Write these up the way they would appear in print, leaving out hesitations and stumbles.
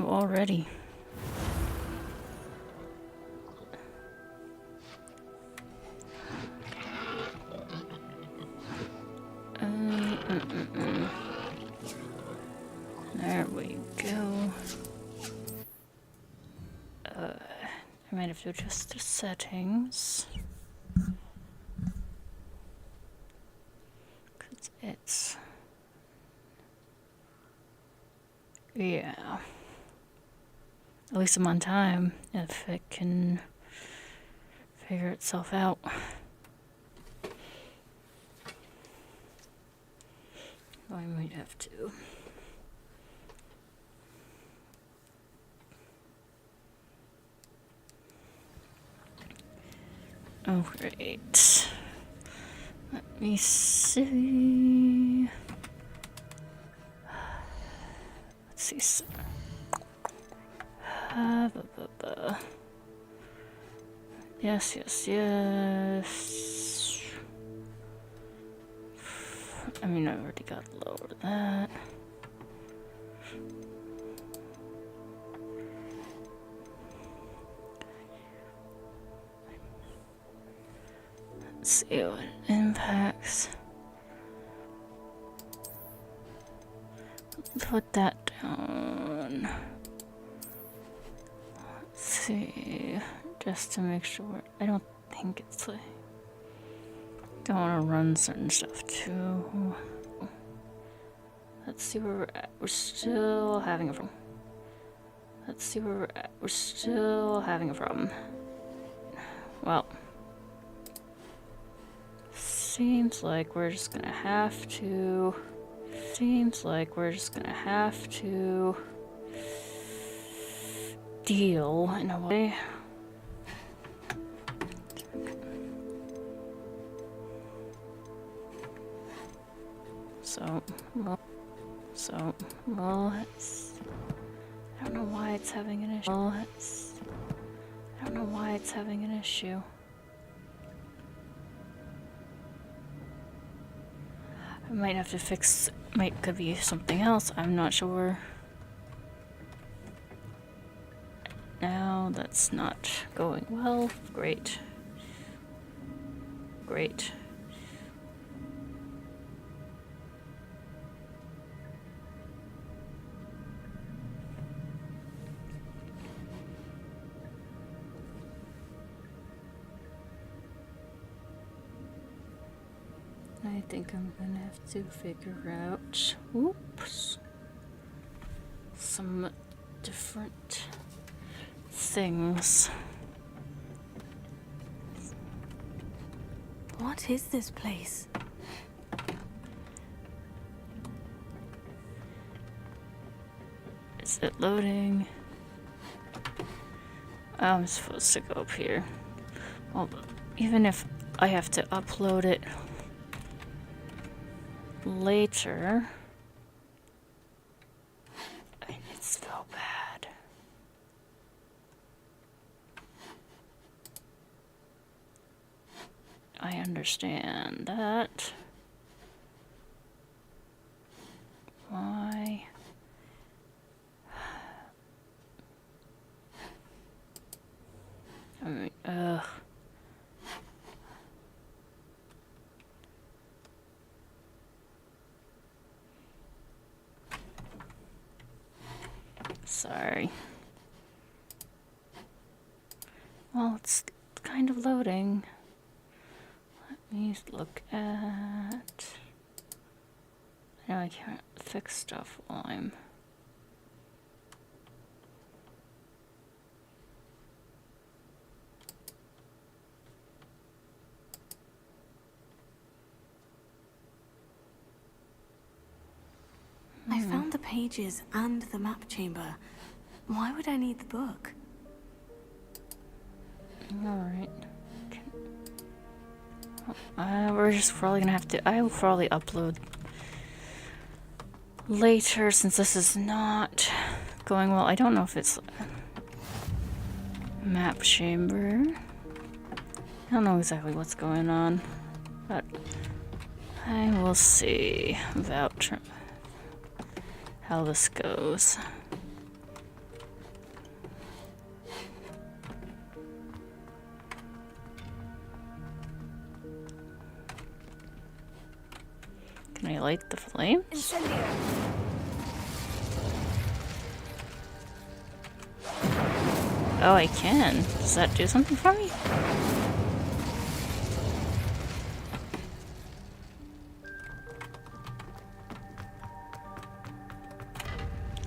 already. There we go. I might have to adjust the settings. Cause it's... yeah. At least I'm on time, if it can figure itself out. I might have to. Oh, great. Let me see. Let's see. Yes, yes, yes. I mean, I already got lower that. Let's see what it impacts. Put that down. Let's see, just to make sure. I don't think it's like. Don't want to run certain stuff too. Let's see where we're at. We're still having a problem. Let's see where we're at. We're still having a problem. Well, seems like we're just gonna have to. Seems like we're just gonna have to deal in a way. Well, I don't know why it's having an issue. I don't know why it's having an issue. I might have to fix, could be something else, I'm not sure. Now that's not going well. Great. Great. I think I'm gonna have to figure out, oops, some different things. What is this place? Is it loading? I'm supposed to go up here. Well, even if I have to upload it later, it's so bad. I understand that. Why? I mean, sorry. Well, it's kind of loading. Let me look at... I know I can't fix stuff while I'm... I found the pages and the map chamber. Why would I need the book? Alright. We're just probably gonna have to... I will probably upload later since this is not going well. I don't know if it's map chamber. I don't know exactly what's going on, but I will see about how this goes. I light the flames? Incendio. Oh, I can. Does that do something for me?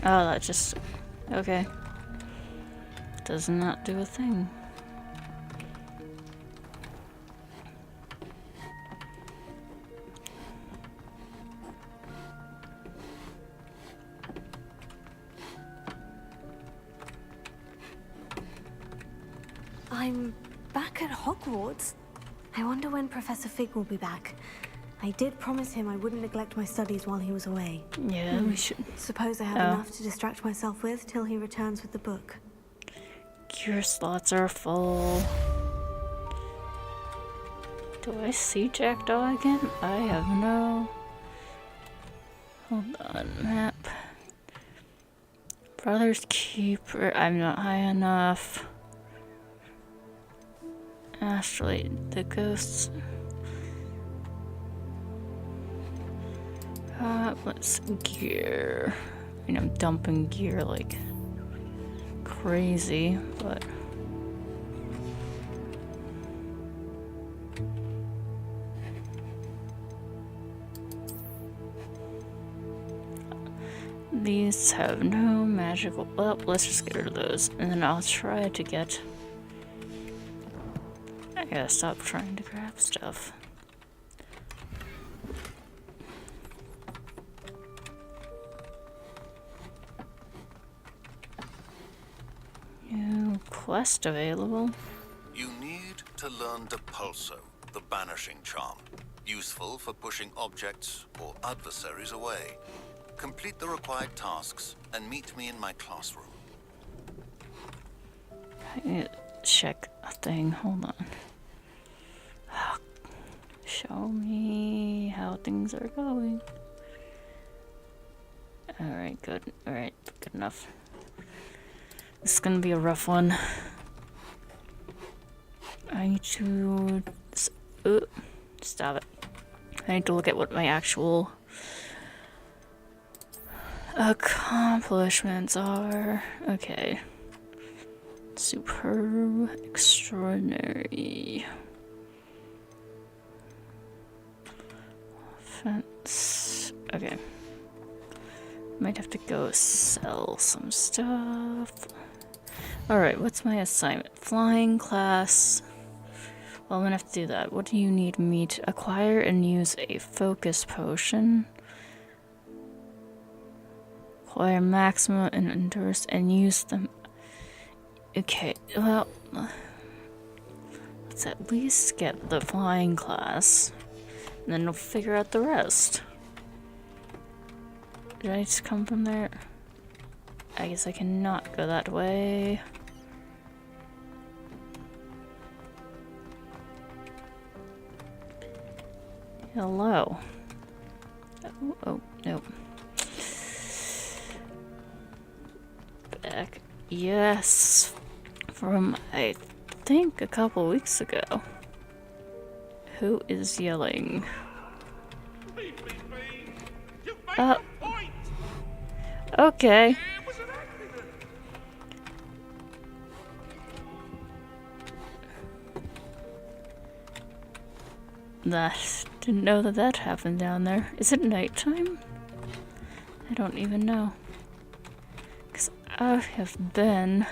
Oh, that just... okay. Does not do a thing. I'm back at Hogwarts. I wonder when Professor Fig will be back. I did promise him I wouldn't neglect my studies while he was away. Yeah, we should... Suppose I have enough to distract myself with till he returns with the book. Gear slots are full. Do I see Jackdaw again? I have no... hold on, map. Brother's Keeper. I'm not high enough. Actually, the ghosts. Let's gear. I mean, I'm dumping gear like crazy, but. These have no magical. Well, let's just get rid of those, and then I'll try to get. I gotta stop trying to grab stuff. New quest available. You need to learn Depulso, the banishing charm. Useful for pushing objects or adversaries away. Complete the required tasks and meet me in my classroom. I need to check a thing. Hold on. Show me how things are going. Alright, good. Alright, good enough. This is gonna be a rough one. I need to... stop it. I need to look at what my actual accomplishments are. Okay. Superb, extraordinary. Offense. Okay. Might have to go sell some stuff. Alright, what's my assignment? Flying class. Well, I'm gonna have to do that. What do you need me to acquire and use a focus potion? Acquire maximum and endurance and use them. Okay, well, let's at least get the flying class, and then we'll figure out the rest. Did I just come from there? I guess I cannot go that way. Hello. Oh, no. Back. Yes. From, I think, a couple weeks ago. Who is yelling? Okay. Didn't know that happened down there. Is it nighttime? I don't even know. Because I have been...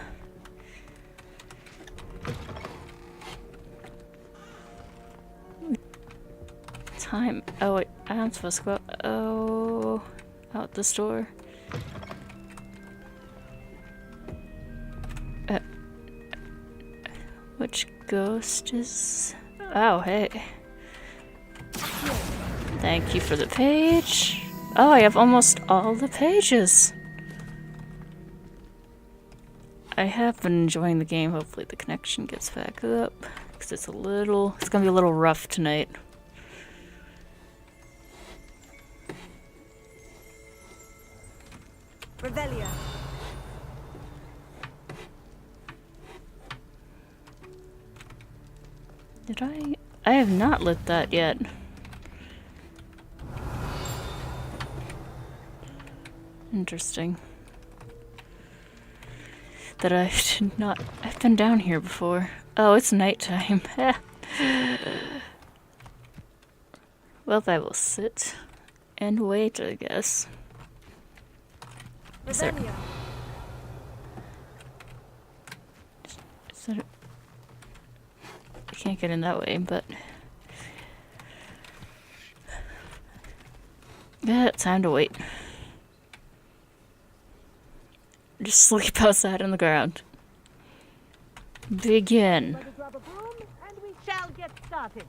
Time. Oh wait, I'm supposed to go. Oh, out the store. Which ghost is? Oh, hey. Thank you for the page. Oh, I have almost all the pages. I have been enjoying the game. Hopefully the connection gets back up. Because it's gonna be a little rough tonight. Revelio. Did I have not lit that yet. Interesting. That I did not. I've been down here before. Oh, it's nighttime. Well, I will sit and wait, I guess. Is there... I can't get in that way, but... Yeah, time to wait. Just sleep outside on the ground. Begin. Let us grab a broom and we shall get started.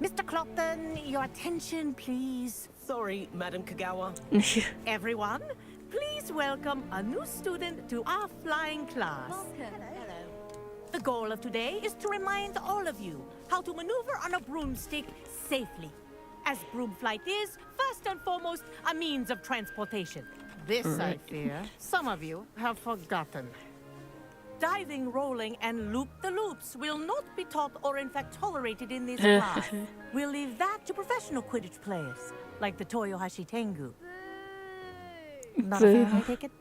Mr. Clopton, your attention, please. Sorry, Madam Kagawa. Everyone, please welcome a new student to our flying class. Hello. The goal of today is to remind all of you how to maneuver on a broomstick safely. As broom flight is, first and foremost, a means of transportation. This, I fear, some of you have forgotten. Diving, rolling, and loop-the-loops will not be taught or in fact tolerated in this class. We'll leave that to professional Quidditch players, like the Toyohashi Tengu. Not a fan, I take it?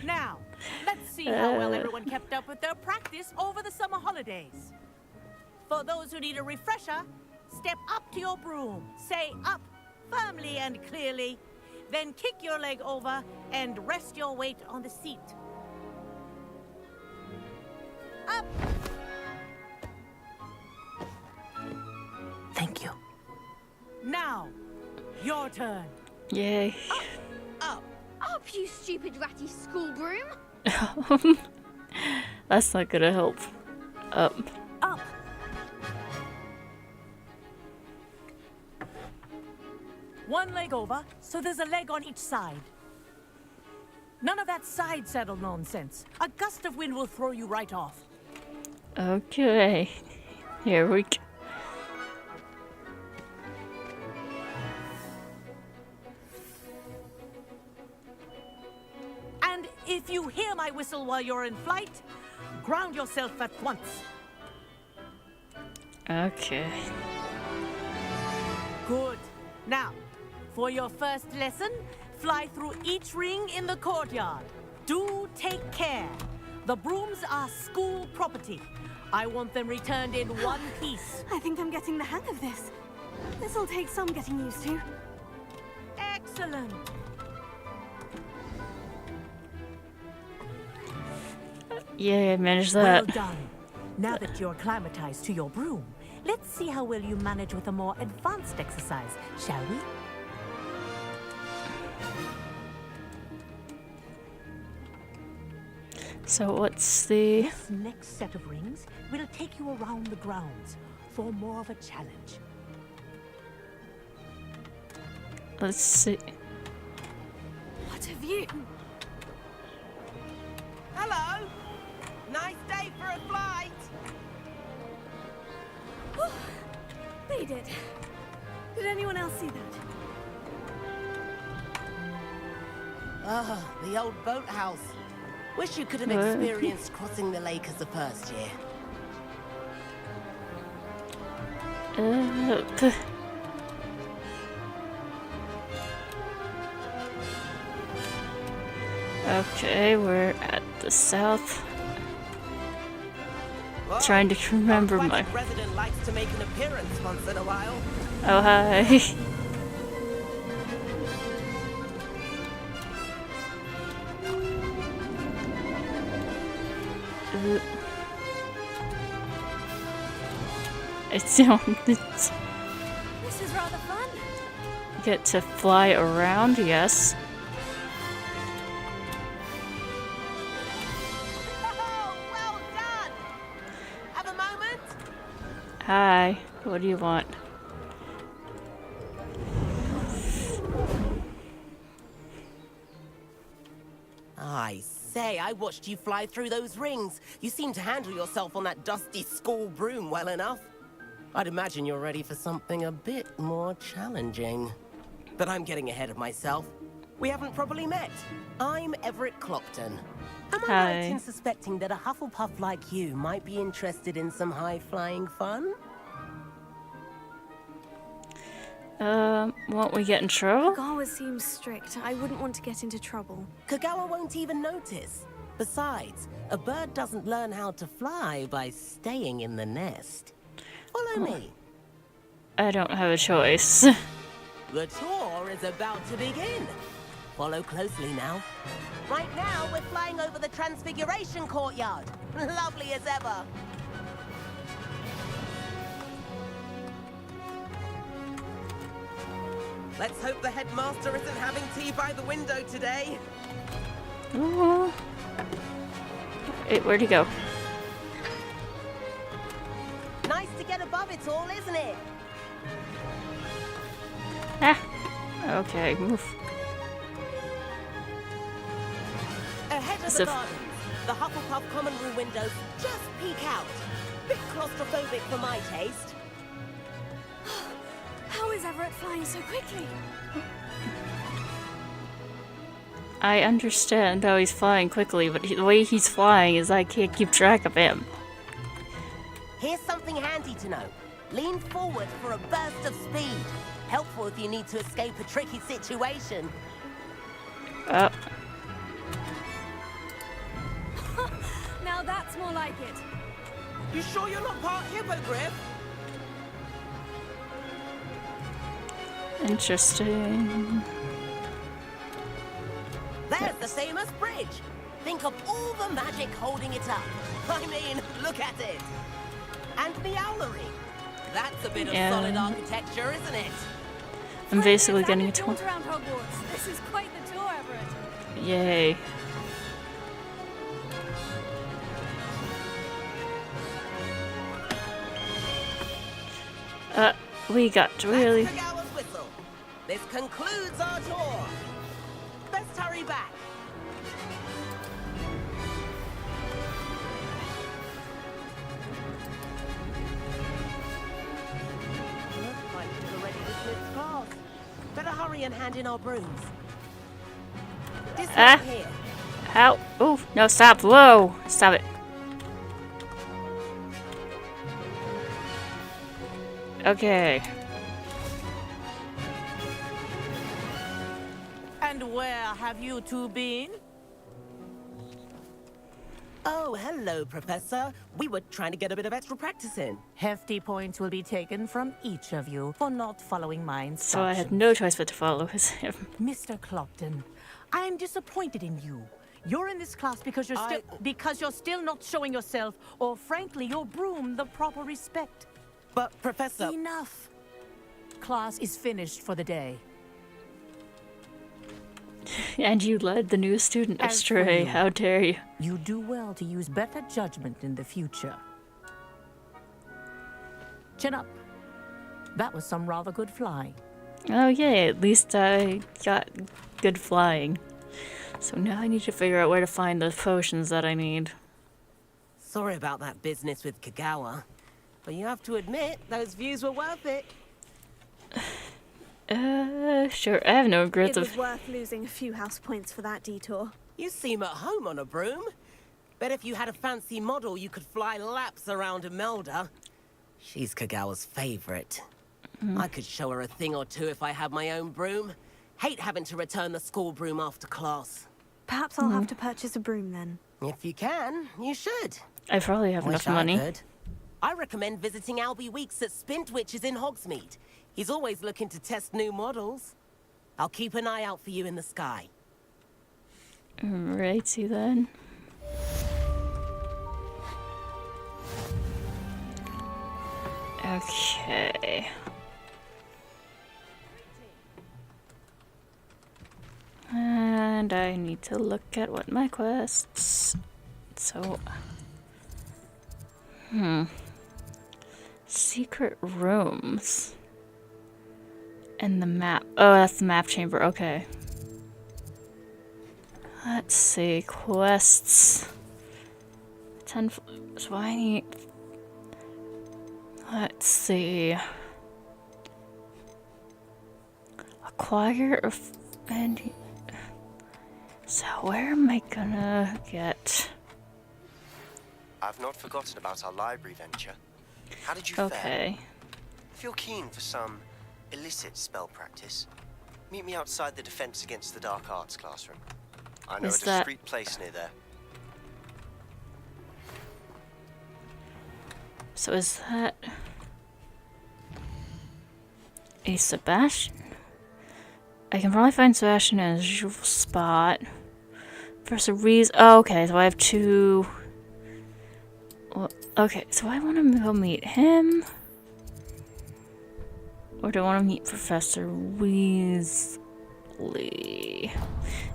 Now, let's see how well everyone kept up with their practice over the summer holidays. For those who need a refresher, step up to your broom, say up firmly and clearly, then kick your leg over and rest your weight on the seat. Up! Thank you. Now, your turn. Yay. Up! Up, you stupid ratty school broom! That's not gonna help. Up. Up! One leg over, so there's a leg on each side. None of that side saddle nonsense. A gust of wind will throw you right off. Okay. Here we go. And if you hear my whistle while you're in flight, ground yourself at once. Okay. Good. Now, for your first lesson, fly through each ring in the courtyard. Do take care. The brooms are school property. I want them returned in one piece. I think I'm getting the hang of this. This'll take some getting used to. Excellent. Yay, I managed Well that. done. Now that you're acclimatized to your broom, let's see how well you manage with a more advanced exercise, shall we? So what's the... This next set of rings will take you around the grounds for more of a challenge. Let's see. What have you? Hello! Nice day for a flight! They did. Did anyone else see that? Ah, the old boathouse. Wish you could have experienced crossing the lake as the first year. Up. Okay, we're at the south. Whoa, Trying to remember our my... resident likes to make an appearance once in a while. Oh, hi. It's This is rather fun. get to fly around, yes. Oh, well done! Have a moment? Hi, what do you want? I say, I watched you fly through those rings. You seem to handle yourself on that dusty school broom well enough. I'd imagine you're ready for something a bit more challenging. But I'm getting ahead of myself. We haven't properly met. I'm Everett Clopton. Am I right in suspecting that a Hufflepuff like you might be interested in some high-flying fun? Won't we get in trouble? Kagawa seems strict. I wouldn't want to get into trouble. Kagawa won't even notice. Besides, a bird doesn't learn how to fly by staying in the nest. Follow me. I don't have a choice. The tour is about to begin. Follow closely now. Right now, we're flying over the Transfiguration Courtyard. Lovely as ever. Let's hope the headmaster isn't having tea by the window today. Ooh. Wait, where'd he go? Nice to get above it all, isn't it? Ah. Okay, move. Ahead of So the gardens, the Hufflepuff common room windows just peek out. Bit claustrophobic for my taste. How is Everett flying so quickly? I understand how he's flying quickly, but the way he's flying is I can't keep track of him. Here's something handy to know. Lean forward for a burst of speed. Helpful if you need to escape a tricky situation. Oh. Now that's more like it. You sure you're not part hippogriff? Interesting. There's the famous bridge. Think of all the magic holding it up. I mean, look at it. And the owlery. That's a bit of Yeah. solid architecture, isn't it? I'm basically getting a tour. around Hogwarts. This is quite the tour, Everett. Yay. We got really... That's Kagawa's whistle. This concludes our tour. Let's hurry back. Looks like we've already dismissed class. Better hurry and hand in our brooms. Dismiss Ah. here. How? Oh, no, stop. Whoa. Stop it. Okay. And where have you two been? Oh, hello, Professor. We were trying to get a bit of extra practice in. Hefty points will be taken from each of you for not following my instructions. So I had no choice but to follow him. Mr. Clopton, I am disappointed in you. You're in this class because you're still not showing yourself, or frankly, your broom the proper respect. But, Professor... Enough. Class is finished for the day. And you led the new student As for astray. you. How dare you? You do well to use better judgment in the future. Chin up. That was some rather good flying. Oh, yay. At least I got good flying. So now I need to figure out where to find the potions that I need. Sorry about that business with Kagawa. But you have to admit, those views were worth it. Sure. I have no regrets It was of... worth losing a few house points for that detour. You seem at home on a broom. Bet if you had a fancy model, you could fly laps around Imelda. She's Kagawa's favorite. I could show her a thing or two if I had my own broom. Hate having to return the school broom after class. Perhaps I'll have to purchase a broom then. If you can, you should. I probably have enough Wish I money. could. I recommend visiting Albie Weeks at Spintwitches in Hogsmeade. He's always looking to test new models. I'll keep an eye out for you in the sky. Righty then. Okay. And I need to look at what my quests. So, secret rooms. And the map. Oh, that's the map chamber. Okay. Let's see. Quests. 10. So I need. Let's see. Acquire and. So where am I gonna get? I've not forgotten about our library venture. How did you fare? Okay. If you're keen for some illicit spell practice, meet me outside the Defense Against the Dark Arts classroom. I know a Is that- discreet place near there. So is that a Sebastian? I can probably find Sebastian in his usual spot. Professor Reese. Oh, okay, so I have two. Well, okay, so I want to go meet him. Or do I want to meet Professor Weasley?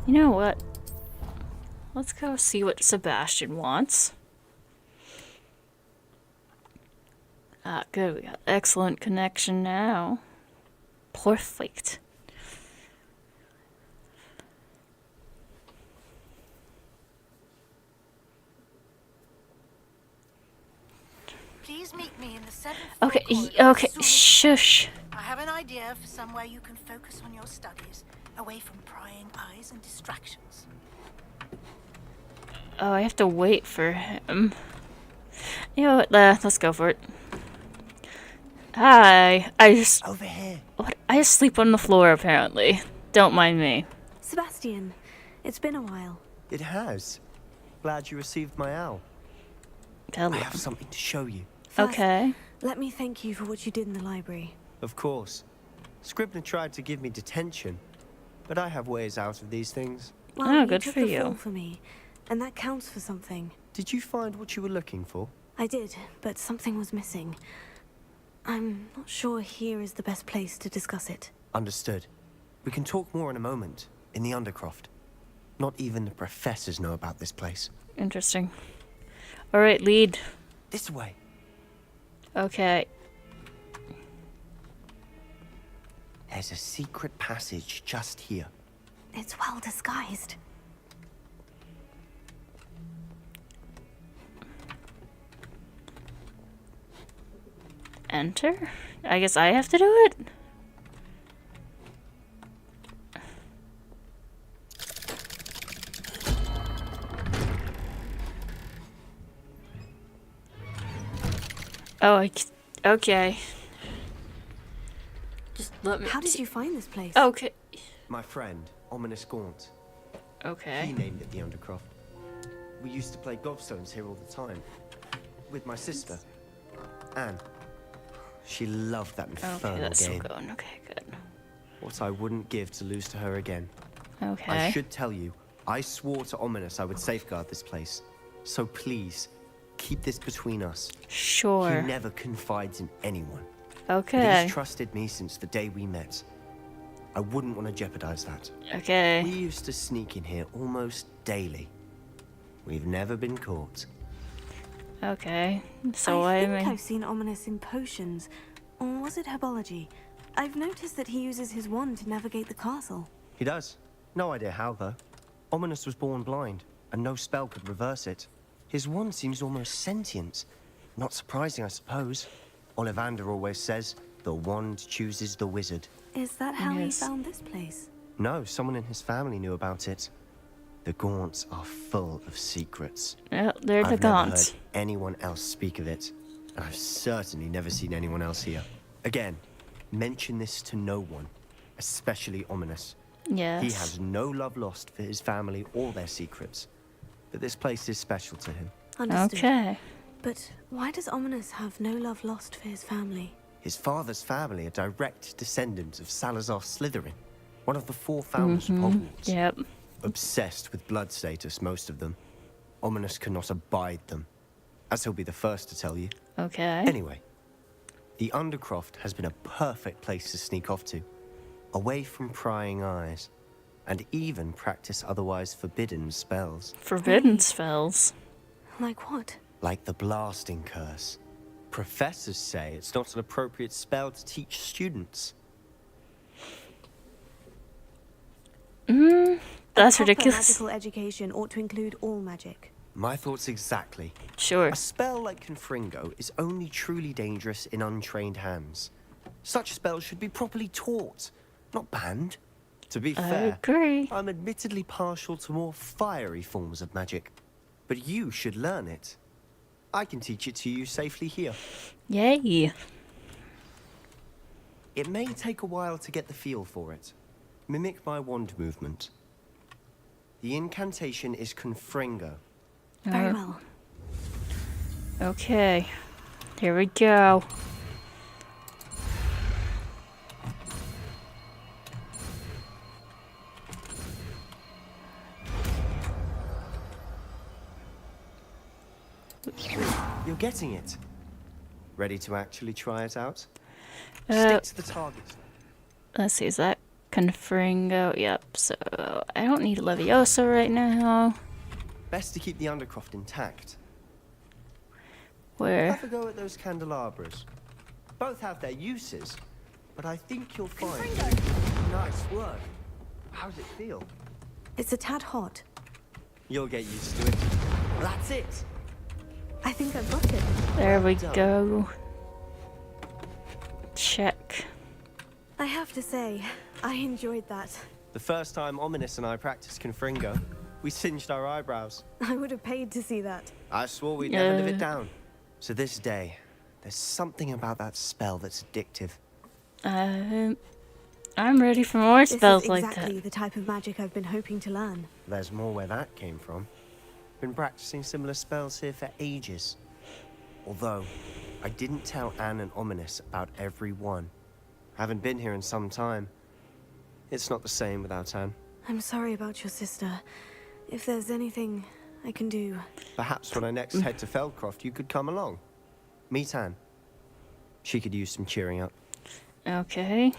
You know what? Let's go see what Sebastian wants. Ah, good. We got excellent connection now. Perfect. Please meet me in the seventh Okay, floor corridor okay, as soon as- shush. I have an idea for somewhere you can focus on your studies, away from prying eyes and distractions. Oh, I have to wait for him. You know what? Let's go for it. Hi. Over here. What? I just sleep on the floor apparently. Don't mind me. Sebastian, it's been a while. It has. Glad you received my owl. Tell I him. have something to show you. First, Okay. let me thank you for what you did in the library. Of course. Scribner tried to give me detention, but I have ways out of these things. Well, Oh, you good took for the you. fall for me, and that counts for something. Did you find what you were looking for? I did, but something was missing. I'm not sure here is the best place to discuss it. Understood. We can talk more in a moment, in the Undercroft. Not even the professors know about this place. Interesting. Alright, lead. This way. Okay. There's a secret passage just here. It's well disguised. Enter? I guess I have to do it? Oh, okay. Just let me. How did you find this place? Okay. My friend, Ominous Gaunt. He Okay. named it the Undercroft. We used to play gobstones here all the time. With my sister, Anne. She loved that Okay, infernal that's still game. going. Okay, good. What I wouldn't give to lose to her again. Okay. I should tell you, I swore to Ominous I would safeguard this place. So please, keep this between us. Sure. He never confides in anyone. But Okay. he's trusted me since the day we met. I wouldn't want to jeopardize that. We Okay. used to sneak in here almost daily. We've never been caught. Okay. So I I think mean, I've seen Ominous in potions. Or was it herbology? I've noticed that he uses his wand to navigate the castle. He does. No idea how, though. Ominous was born blind, and no spell could reverse it. His wand seems almost sentient. Not surprising, I suppose. Ollivander always says, the wand chooses the wizard. Is that how Yes. he found this place? No, someone in his family knew about it. The Gaunts are full of secrets. oh, they're the I've never heard Gaunts. anyone else speak of it. And I've certainly never seen anyone else here. Again, mention this to no one, especially Ominous. Yes. He has no love lost for his family or their secrets. But this place is special to him. Understood. Okay. But why does Ominous have no love lost for his family? His father's family are direct descendants of Salazar Slytherin, one of the four founders of Hogwarts. Yep. Obsessed with blood status, most of them. Ominous cannot abide them, as he'll be the first to tell you. Okay. Anyway, the Undercroft has been a perfect place to sneak off to, away from prying eyes, and even practice otherwise forbidden spells, Forbidden spells. Like what? like the blasting curse. Professors say it's not an appropriate spell to teach students. That's Proper ridiculous. magical education ought to include all magic. My thoughts exactly. Sure. A spell like Confringo is only truly dangerous in untrained hands. Such spells should be properly taught, not banned. To be I fair, agree. I'm admittedly partial to more fiery forms of magic, but you should learn it. I can teach it to you safely here. Yay. It may take a while to get the feel for it. Mimic my wand movement. The incantation is Confringo. Very well. Okay. Here we go. You're getting it. Ready to actually try it out? Uh, Stick to the target. Let's see, is that Confringo? Yep, so I don't need Leviosa right now. Best to keep the Undercroft intact. Where? Have a go at those candelabras. Both have their uses, but I think you'll find... Nice work. How does it feel? It's a tad hot. You'll get used to it. That's it. I think I've got it. There we done. go. Check. I have to say, I enjoyed that. The first time Ominous and I practiced Confringo, we singed our eyebrows. I would have paid to see that. I swore we'd never live it down. So this day, there's something about that spell that's addictive. I'm ready for more spells This is like exactly that. the type of magic I've been hoping to learn. There's more where that came from. Been practicing similar spells here for ages. Although, I didn't tell Anne and Ominous about every one. Haven't been here in some time. It's not the same without Anne. I'm sorry about your sister. If there's anything I can do... Perhaps when I next head to Feldcroft, you could come along. Meet Anne. She could use some cheering up. Okay.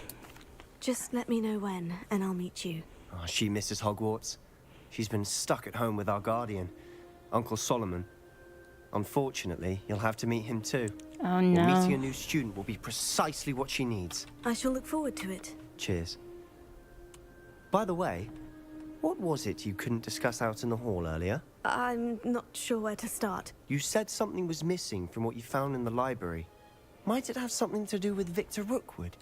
Just let me know when, and I'll meet you. Oh, she misses Hogwarts. She's been stuck at home with our guardian, Uncle Solomon. Unfortunately, you'll have to meet him too. Oh Or meeting no. a new student will be precisely what she needs. I shall look forward to it. Cheers. By the way, what was it you couldn't discuss out in the hall earlier? I'm not sure where to start. You said something was missing from what you found in the library. Might it have something to do with Victor Rookwood?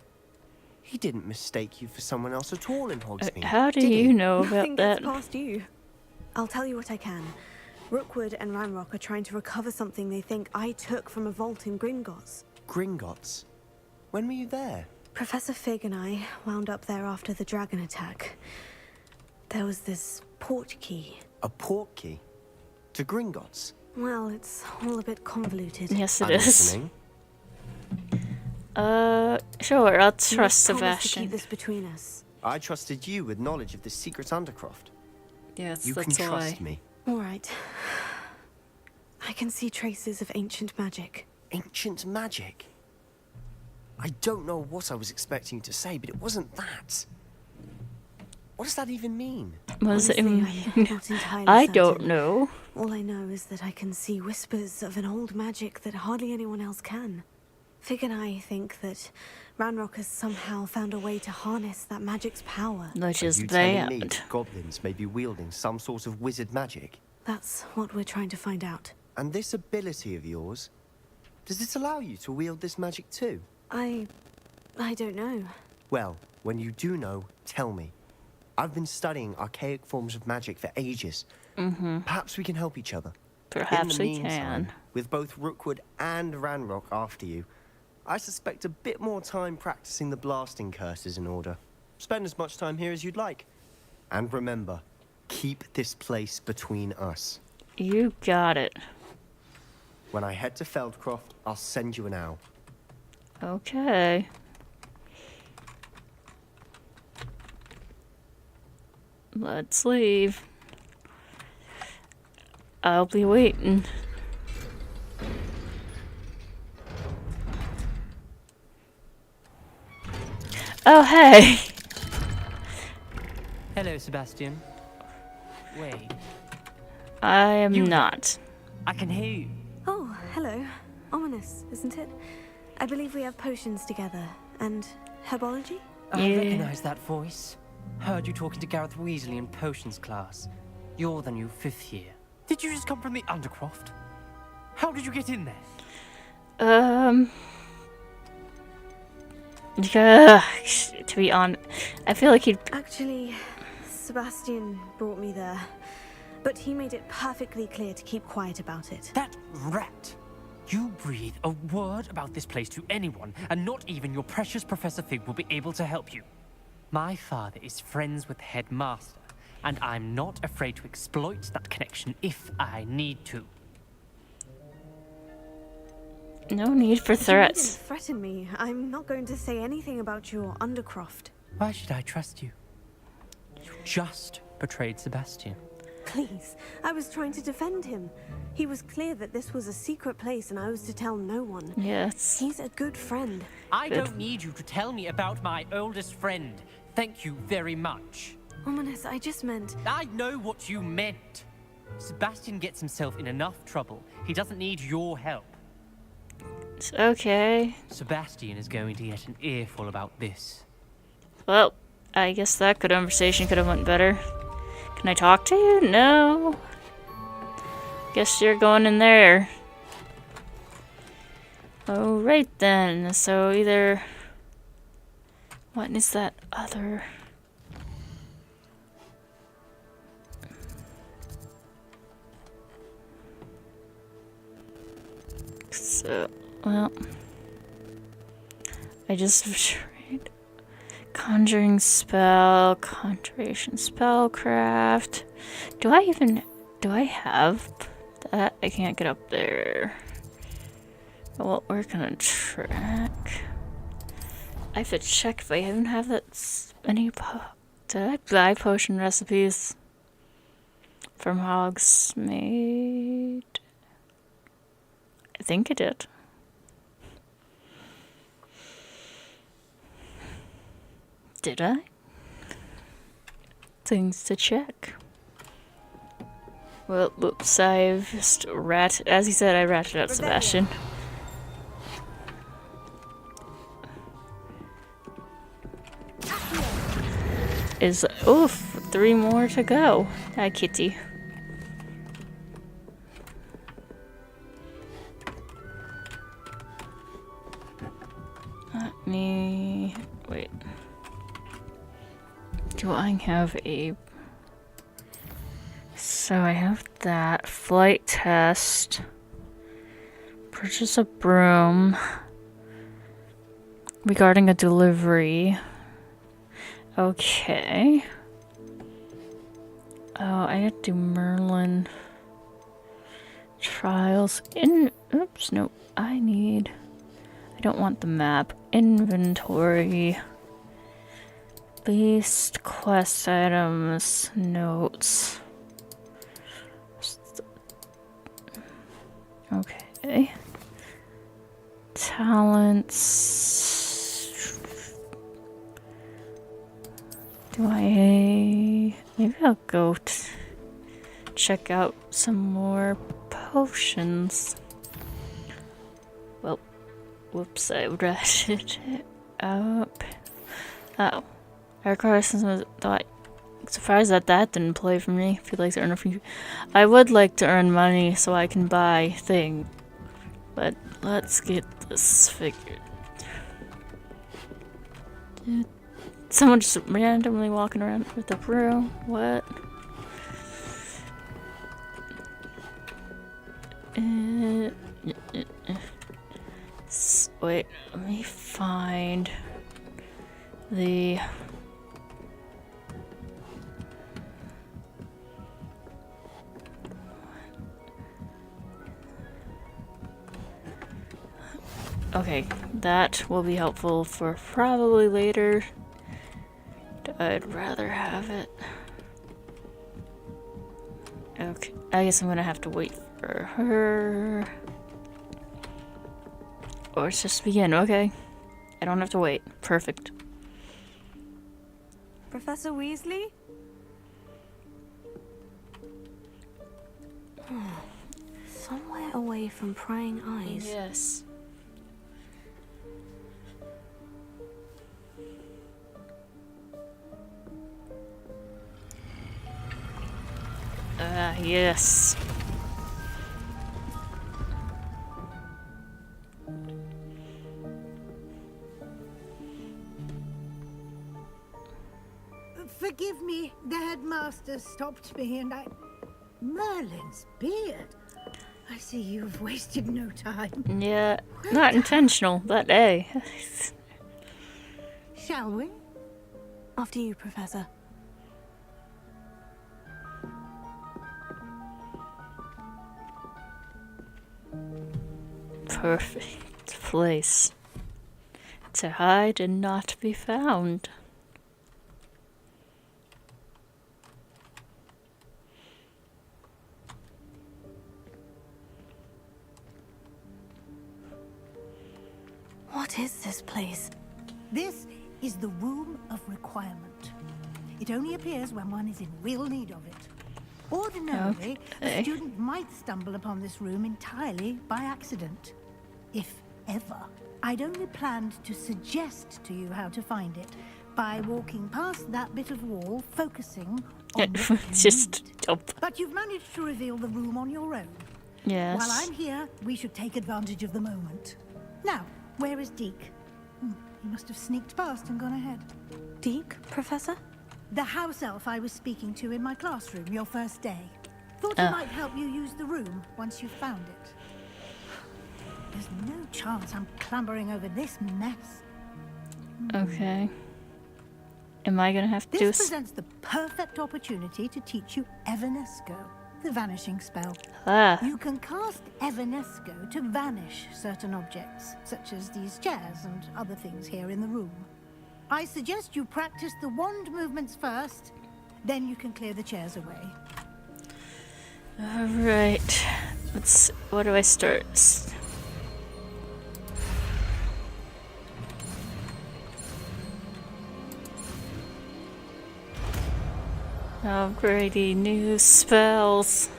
He didn't mistake you for someone else at all in Hogsmeade. How do did he? you know about Nothing that? gets past you. I'll tell you what I can. Rookwood and Ranrock are trying to recover something they think I took from a vault in Gringotts. Gringotts? When were you there? Professor Fig and I wound up there after the dragon attack. There was this port key. A port key? To Gringotts? Well, it's all a bit convoluted. Yes, it I'm is. listening. Sure, I'll You trust promised to Sebastian. keep this between us. I trusted you with knowledge of the secret Undercroft. Yes, You can that's why. trust me. All right. I can see traces of ancient magic. Ancient magic? I don't know what I was expecting you to say, but it wasn't that. What does that even mean? What does it Honestly, mean? I'm not entirely I don't certain. know. All I know is that I can see whispers of an old magic that hardly anyone else can. Fig and I think that Ranrock has somehow found a way to harness that magic's power. Which Are is you telling me bad. that goblins may be wielding some sort of wizard magic? That's what we're trying to find out. And this ability of yours, does it allow you to wield this magic too? I don't know. Well, when you do know, tell me. I've been studying archaic forms of magic for ages. Perhaps we can help each other. Perhaps In the we meantime, can. with both Rookwood and Ranrock after you, I suspect a bit more time practicing the blasting curse is in order. Spend as much time here as you'd like. And remember, keep this place between us. You got it. When I head to Feldcroft, I'll send you an owl. Okay. Let's leave. I'll be waiting. Oh, hey! Hello, Sebastian. Wait, I am You- not. I can hear you. Oh, hello. Ominous, isn't it? I believe we have potions together. And herbology? I Yeah. recognize that voice. Heard you talking to Gareth Weasley in potions class. You're the new 5th year. Did you just come from the Undercroft? How did you get in there? To be honest, I feel like he'd. Actually, Sebastian brought me there. But he made it perfectly clear to keep quiet about it. That rat. You breathe a word about this place to anyone, and not even your precious Professor Fig will be able to help you. My father is friends with the headmaster, and I'm not afraid to exploit that connection if I need to. No need for You needn't threats. threaten me. I'm not going to say anything about your Undercroft. Why should I trust you? You just betrayed Sebastian. Please, I was trying to defend him. He was clear that this was a secret place and I was to tell no one. Yes. He's a good friend. I don't need you to tell me about my oldest friend. Thank you very much. Ominous, I just meant... I know what you meant. Sebastian gets himself in enough trouble. He doesn't need your help. It's okay. Sebastian is going to get an earful about this. Well, I guess that conversation could have went better. Can I talk to you? No. Guess you're going in there. Alright then. So either... What is that other... So, well... I just tried... Conjuring spell, conjuration spellcraft. Do I have that? I can't get up there. Well, we're gonna track. I have to check if I even have that any did I buy potion recipes from Hogsmeade? I think I did. Did I? Things to check. Well, whoops, I've just as he said, I ratted out Sebastian. Oof, 3 more to go. Hi, kitty. Let me... wait. Do I have a... So I have that. Flight test. Purchase a broom. Regarding a delivery. Okay. Oh, I had to do Merlin trials. Oops, no. I don't want the map. Inventory. Beast, quest items, notes. Okay. Talents. Maybe I'll go check out some more potions. Well, whoops, I ratcheted it up. Oh. I require some thought. Surprised that didn't play for me. If you'd like to earn a few. I would like to earn money so I can buy things. But let's get this figured. Someone just randomly walking around with a broom. What? Wait, let me find the... Okay, that will be helpful for probably later. I'd rather have it. Okay, I guess I'm gonna have to wait for her. Or it's just begin, okay. I don't have to wait. Perfect. Professor Weasley? Somewhere away from prying eyes. Yes. Yes. Forgive me, the headmaster stopped me and I... Merlin's beard. I see you've wasted no time. Yeah, not intentional, but hey. Shall we? After you, Professor. Perfect place to hide and not be found. What is this place? This is the Room of Requirement. It only appears when one is in real need of it. Ordinarily, Okay. a student might stumble upon this room entirely by accident. If ever. I'd only planned to suggest to you how to find it by walking past that bit of wall, focusing on what you Just need. jump. But you've managed to reveal the room on your own. Yes. While I'm here, we should take advantage of the moment. Now, where is Deke? He must have sneaked past and gone ahead. Deke, Professor? The house elf I was speaking to in my classroom your first day. Thought he might help you use the room once you found it. There's no chance I'm clambering over this mess. Okay. Am I gonna have to do This presents the perfect opportunity to teach you Evanesco, the vanishing spell. You can cast Evanesco to vanish certain objects, such as these chairs and other things here in the room. I suggest you practice the wand movements first, then you can clear the chairs away. Alright. What do I start? Alrighty, new spells.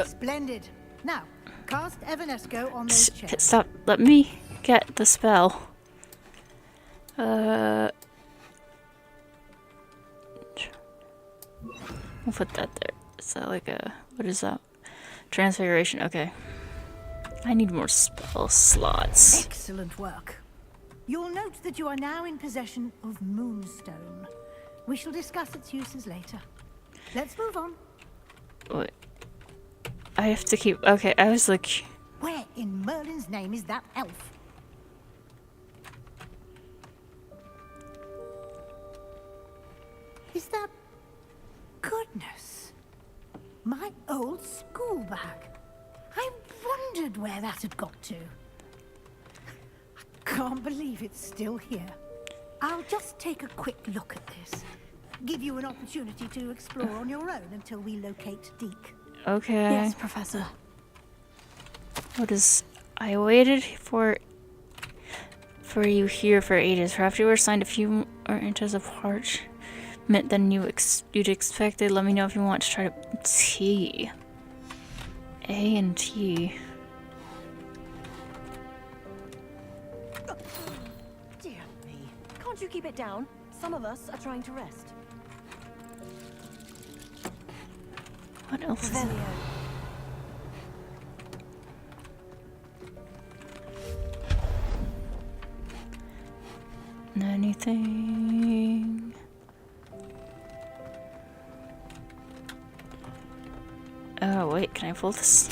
Splendid. Now, cast Evanesco on those chairs. Stop. Let me get the spell. We'll put that there. Is that like a... What is that? Transfiguration. Okay. I need more spell slots. Excellent work. You'll note that you are now in possession of Moonstone. We shall discuss its uses later. Let's move on. Wait. I have to keep... Okay, I was like... Where in Merlin's name is that elf? Is that... Goodness. My old school bag. I wondered where that had got to. I can't believe it's still here. I'll just take a quick look at this. Give you an opportunity to explore on your own until we locate Deke. Okay. Yes, Professor. What is... I waited for you here for ages. Perhaps you were assigned a few more inches of parchment than you'd expected. Let me know if you want to try to... T. A and T. Dear me. Can't you keep it down? Some of us are trying to rest. What else is there? Anything? Oh wait, can I pull this?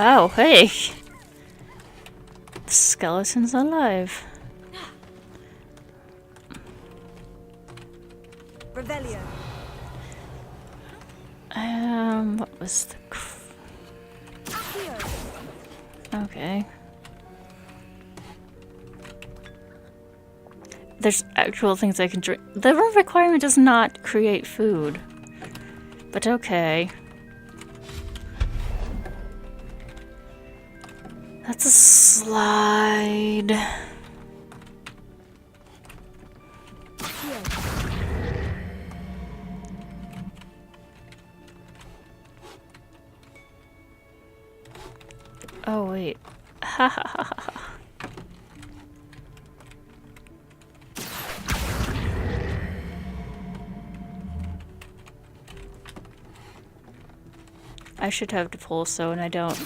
Oh, hey! The skeleton's alive. Revelio. What was the... Okay. There's actual things I can drink. The room requirement does not create food. But okay. That's a slide. Oh wait. Ha ha ha ha. I should have the pulse so and I don't.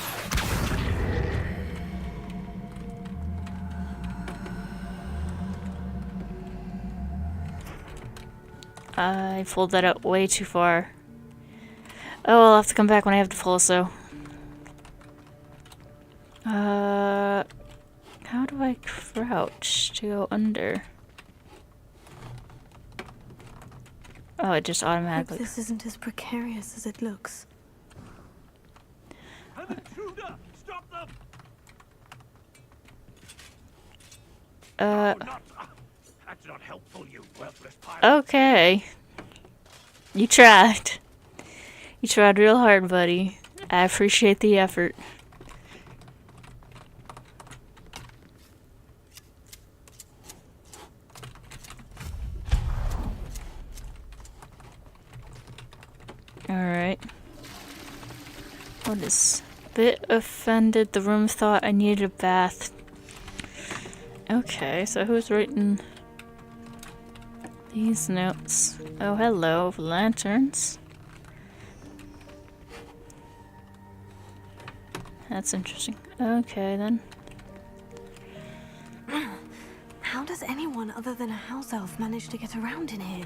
I pulled that out way too far. Oh, I'll have to come back when I have the full, so. How do I crouch to go under? Oh, it just Hope automatically. this isn't as precarious as it looks. An intruder! Stop them! That's not helpful, you worthless pirate. Okay. You tried. You tried real hard, buddy. I appreciate the effort. Alright. What is... Bit offended. The room thought I needed a bath. Okay, so who's writing these notes? Oh, hello, lanterns. That's interesting. Okay, then. How does anyone other than a house elf manage to get around in here?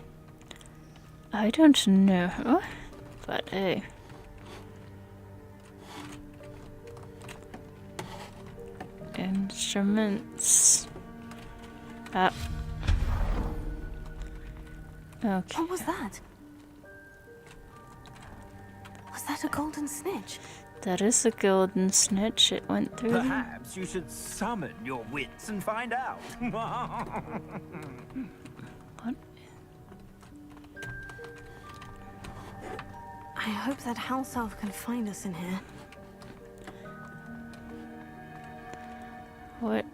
I don't know, but hey. Instruments. Ah. Okay. What was that? Was that a golden snitch? That is a golden snitch. It went through. Perhaps you should summon your wits and find out. What? I hope that house elf can find us in here. What?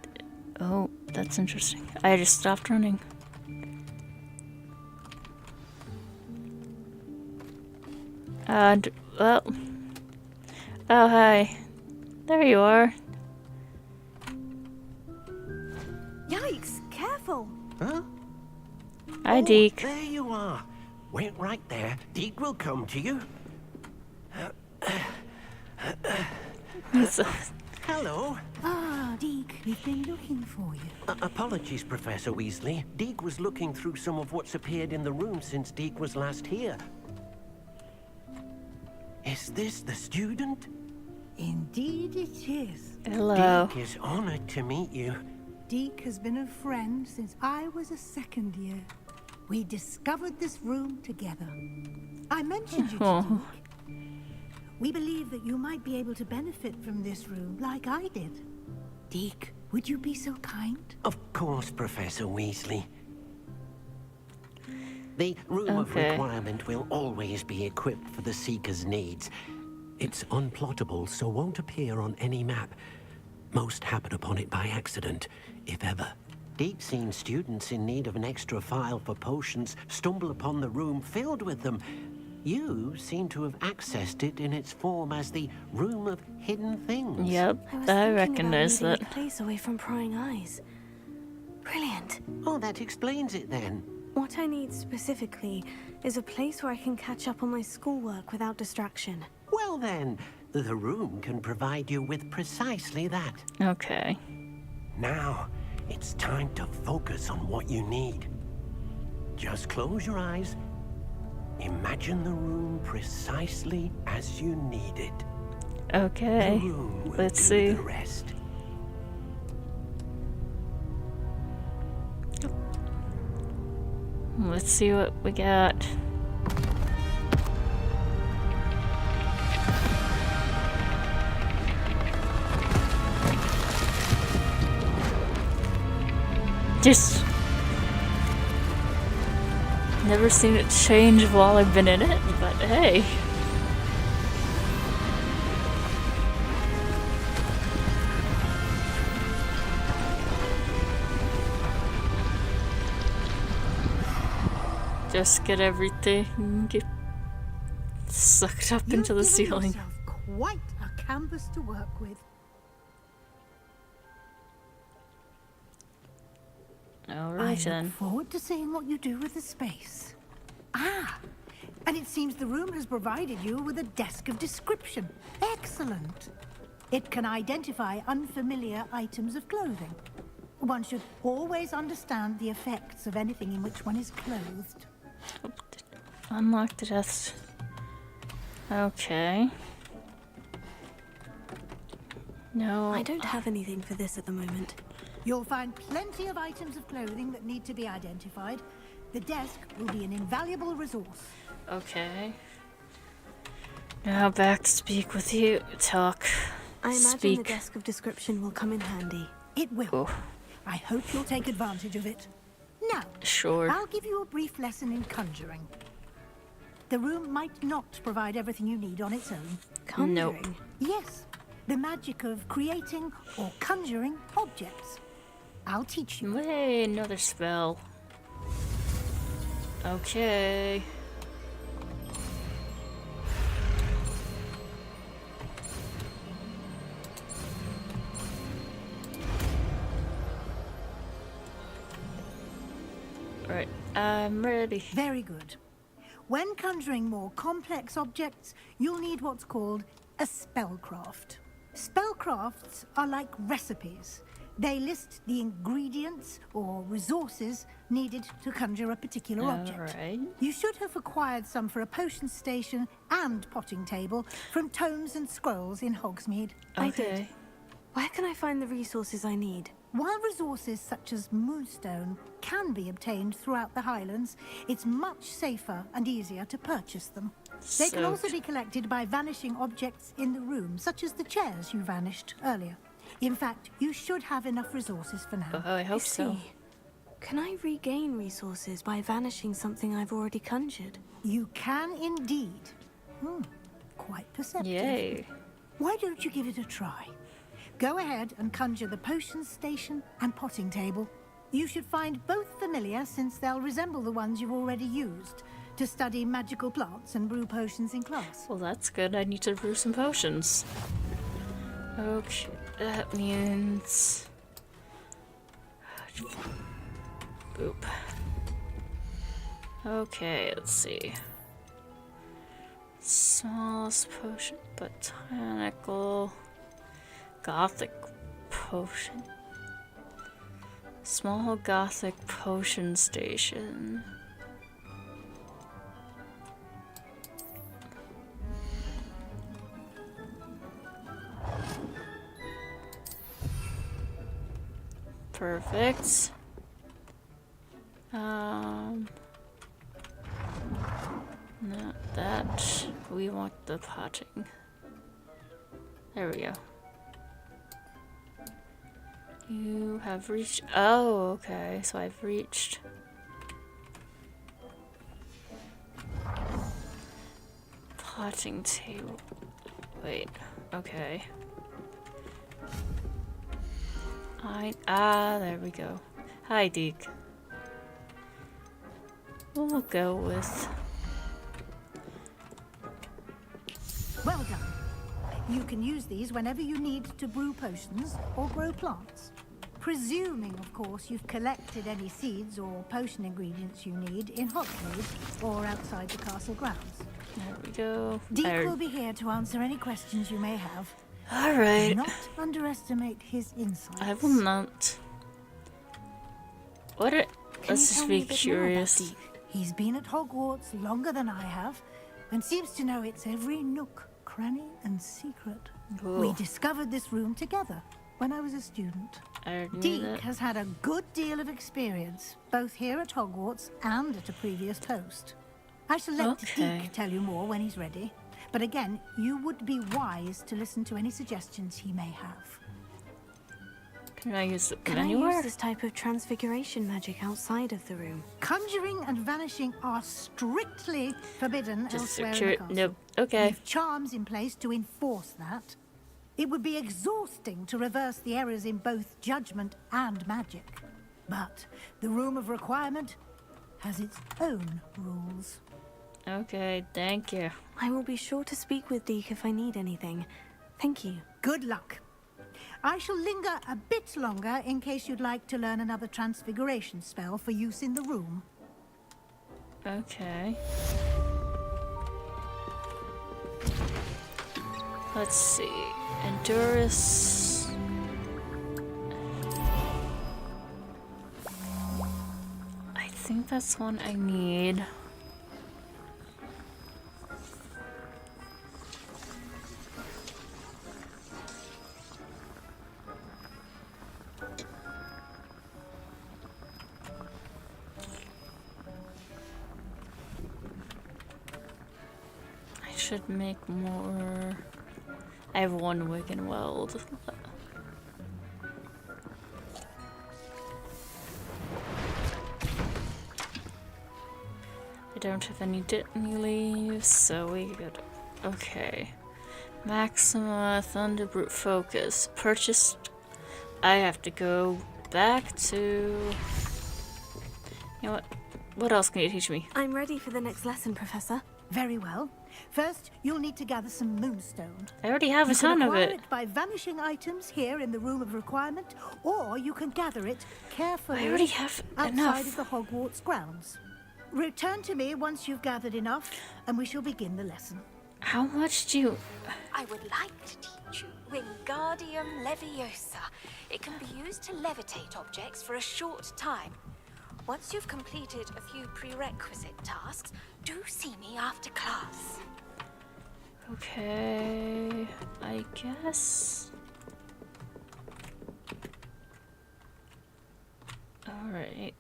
Oh, that's interesting. I just stopped running. Well. Oh, hi. There you are. Yikes! Careful! Huh? Hi, Deke. There you are. Wait right there. Deke will come to you. Hello. Ah, Deke, we've been looking for you. Apologies, Professor Weasley. Deke was looking through some of what's appeared in the room since Deke was last here. Is this the student? Indeed it is. Hello. Deke is honored to meet you. Deke has been a friend since I was a second year. We discovered this room together. I mentioned you to Deke. We believe that you might be able to benefit from this room like I did. Deke, would you be so kind? Of course, Professor Weasley. The Room of Requirement will always be equipped for the Seeker's needs. It's unplottable, so won't appear on any map. Most happen upon it by accident, if ever. Deep-seen students in need of an extra file for potions stumble upon the room filled with them. You seem to have accessed it in its form as the Room of Hidden Things. Yep, I was I thinking recognize about moving that. a place away from prying eyes. Brilliant. Oh, that explains it then. What I need specifically is a place where I can catch up on my schoolwork without distraction. Well then, the room can provide you with precisely that. Okay. Now, it's time to focus on what you need. Just close your eyes. Imagine the room precisely as you need it. Okay. The room will Let's do see. the rest. Let's see what we got. Just never seen it change while I've been in it, but hey. Just get everything get sucked up You've into the given ceiling. yourself quite a canvas to work with. Alright I then. look forward to seeing what you do with the space. Ah, and it seems the room has provided you with a desk of description. Excellent. It can identify unfamiliar items of clothing. One should always understand the effects of anything in which one is clothed. Unlock the death. Okay. No. I don't have anything for this at the moment. You'll find plenty of items of clothing that need to be identified. The desk will be an invaluable resource. Okay. Now back to speak with you. Talk. I imagine Speak. the desk of description will come in handy. It will. Oh. I hope you'll take advantage of it. Now, Sure. I'll give you a brief lesson in conjuring. The room might not provide everything you need on its own. Conjuring? Yes, the magic of creating or conjuring objects. I'll teach you. Wait, another spell. Okay. Right, I'm ready. Very good. When conjuring more complex objects, you'll need what's called a spellcraft. Spellcrafts are like recipes. They list the ingredients or resources needed to conjure a particular object. Alright. You should have acquired some for a potion station and potting table from tomes and scrolls in Hogsmeade. I did. Where can I find the resources I need? While resources such as moonstone can be obtained throughout the Highlands, it's much safer and easier to purchase them. They can also be collected by vanishing objects in the room, such as the chairs you vanished earlier. In fact, you should have enough resources for now. Oh, I hope so. see. Can I regain resources by vanishing something I've already conjured? You can indeed. Quite perceptive. Yay. Why don't you give it a try? Go ahead and conjure the potion station and potting table. You should find both familiar, since they'll resemble the ones you've already used to study magical plants and brew potions in class. Well, that's good. I need to brew some potions. Okay, that means... Boop. Okay, let's see. Smallest potion, botanical... Gothic potion. Small Gothic potion station. Perfect. Not that. We want the potting. There we go. You have reached. Oh, okay. So I've reached. Potting table. Wait. Okay. There we go. Hi, Deke. We'll go with. Well done. You can use these whenever you need to brew potions or grow plants. Presuming, of course, you've collected any seeds or potion ingredients you need in Hogsmeade or outside the castle grounds. There we go. Deke will be here to answer any questions you may have. All right. Do not underestimate his insights. I will not. What? Let's just be curious. He's been at Hogwarts longer than I have, and seems to know its every nook, cranny, and secret. Cool. We discovered this room together when I was a student. I knew Deke that. has had a good deal of experience, both here at Hogwarts and at a previous post. I shall let Deke tell you more when he's ready. But again, you would be wise to listen to any suggestions he may have. Can I use it Can anywhere? I use this type of transfiguration magic outside of the room? Conjuring and vanishing are strictly forbidden Just elsewhere in secure. the castle. Nope. Okay. We've charms in place to enforce that. It would be exhausting to reverse the errors in both judgment and magic. But the Room of Requirement has its own rules. Okay, thank you. I will be sure to speak with Deke if I need anything. Thank you. Good luck. I shall linger a bit longer in case you'd like to learn another transfiguration spell for use in the room. Okay. Let's see. Endurance. I think that's one I need. should make more. I have one wig and weld. I don't have any leaves, so we could. Okay. Maxima, Thunder Brute Focus. Purchased. I have to go back to. You know what? What else can you teach me? I'm ready for the next lesson, Professor. Very well. First, you'll need to gather some moonstone. I already have a You can ton of acquire it. by vanishing items here in the room of requirement, or you can gather it carefully I already have outside enough. of the Hogwarts grounds. Return to me once you've gathered enough, and we shall begin the lesson. How much do you... I would like to teach you Wingardium Leviosa. It can be used to levitate objects for a short time. Once you've completed a few prerequisite tasks, do see me after class. Okay, I guess. Alright.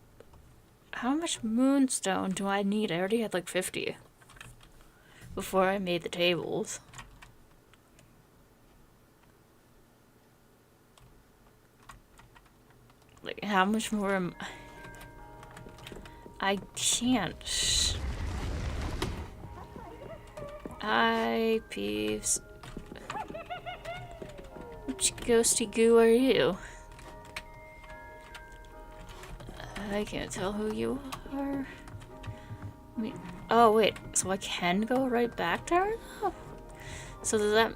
How much moonstone do I need? I already had like 50 before I made the tables. Like, how much more am I can't. Hi, Peeves. Which ghosty goo are you? I can't tell who you are. Oh, wait. So I can go right back to her? Oh. So does that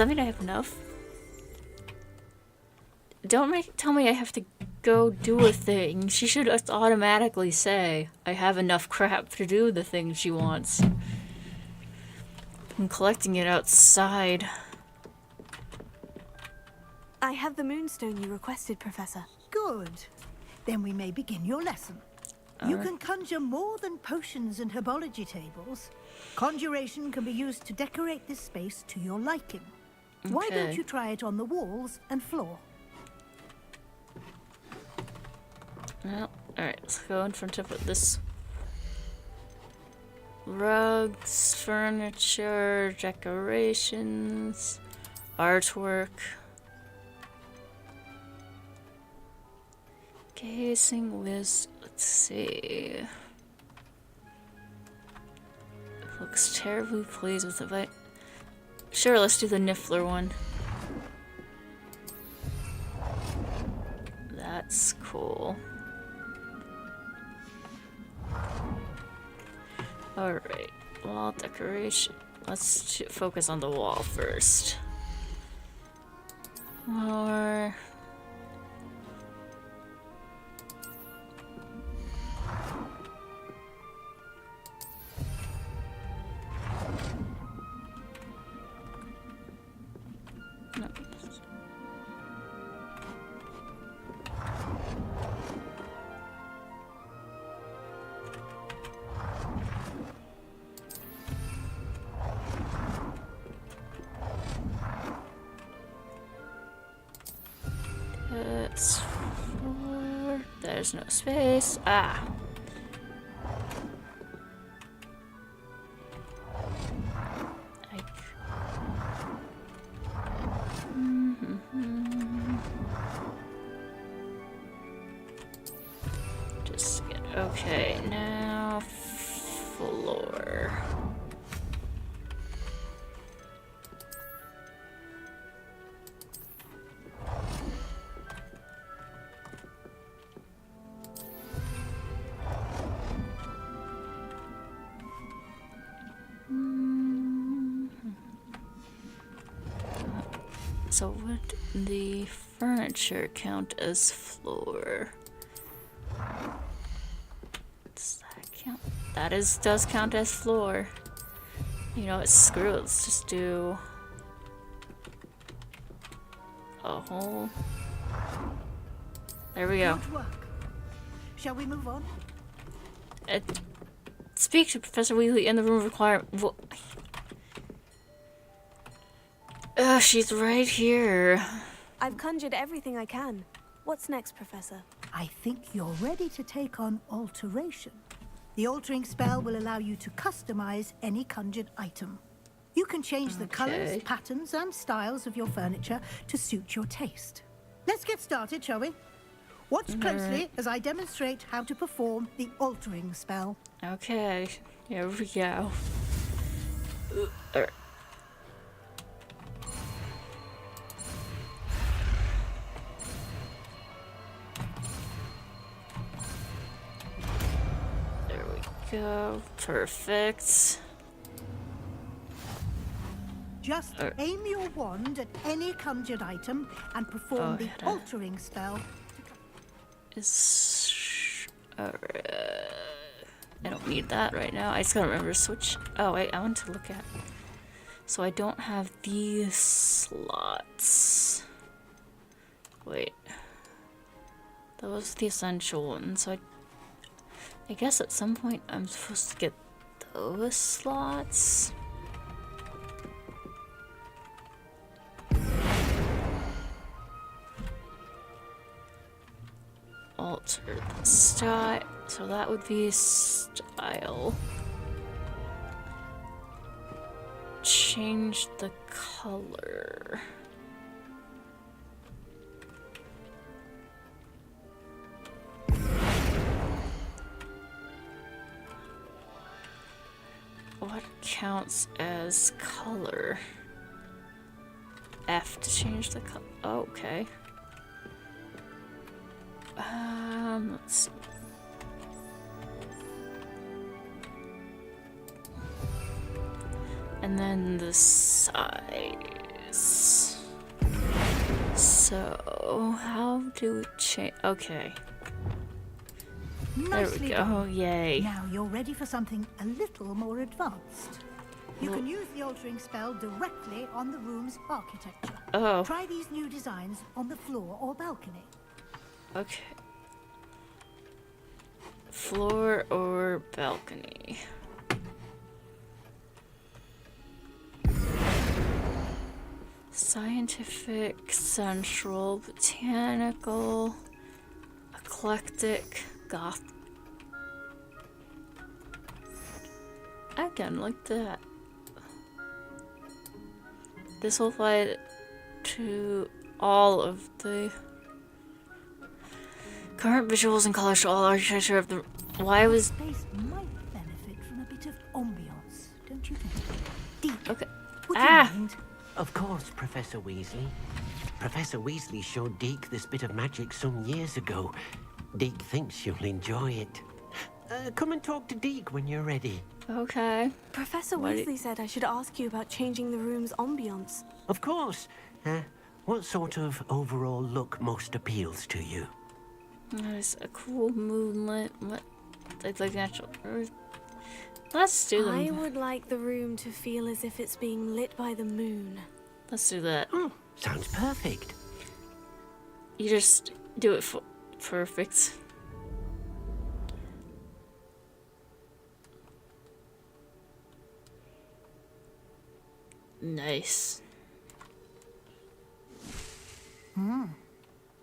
mean I have enough? Don't tell me I have to go do a thing. She should just automatically say, I have enough crap to do the thing she wants. I'm collecting it outside. I have the moonstone you requested, Professor. Good. Then we may begin your lesson. You can conjure more than potions and herbology tables. Conjuration can be used to decorate this space to your liking. Why don't you try it on the walls and floor? Well, alright, let's go in front of this. Rugs, furniture, decorations, artwork. Gazing Wiz, let's see. Looks terribly pleased with the Sure, let's do the Niffler one. That's cool. Alright, wall decoration. Let's focus on the wall first. Or... no. That's 4. There's no space. Ah. Just get okay. Now floor. So would the furniture count as floor? Does that count? That does count as floor. You know what, screw it, let's just do a whole. There we go. Good work. Shall we move on? Speak to Professor Weasley in the room required. She's right here. I've conjured everything I can. What's next, Professor? I think you're ready to take on alteration. The altering spell will allow you to customize any conjured item. You can change the colors, patterns, and styles of your furniture to suit your taste. Let's get started, shall we? Watch closely as I demonstrate how to perform the altering spell. Okay, here we go. Alright. There we go. Perfect. Just aim your wand at any conjured item and perform the altering spell. I don't need that right now. I just gotta remember to switch. Oh wait, I want to look at. So I don't have these slots. Wait, that was the essential one. So I guess at some point I'm supposed to get those slots. Alter the style, so that would be style. Change the color. What counts as color? F to change the color. Oh, okay. Let's see. And then the size. So, how do we change? Okay. There we go. Yay. Now you're ready for something a little more advanced. You can use the altering spell directly on the room's architecture. Oh. Try these new designs on the floor or balcony. Okay. Floor or balcony? Scientific, central, botanical, eclectic, goth. I kind of like that. This will apply to all of the current visuals and colors to all architecture of the. Why was. Space might benefit from a bit of ambiance, don't you think? Deep. Okay. Would you mind? Of course, Professor Weasley. Professor Weasley showed Deke this bit of magic some years ago. Deke thinks you'll enjoy it. Come and talk to Deke when you're ready. Okay. Professor Weasley said I should ask you about changing the room's ambience. Of course. What sort of overall look most appeals to you? There's a cool moonlit. What? Like natural. Let's do them. I would like the room to feel as if it's being lit by the moon. Let's do that. Oh, sounds perfect. You just do it for perfect. Nice.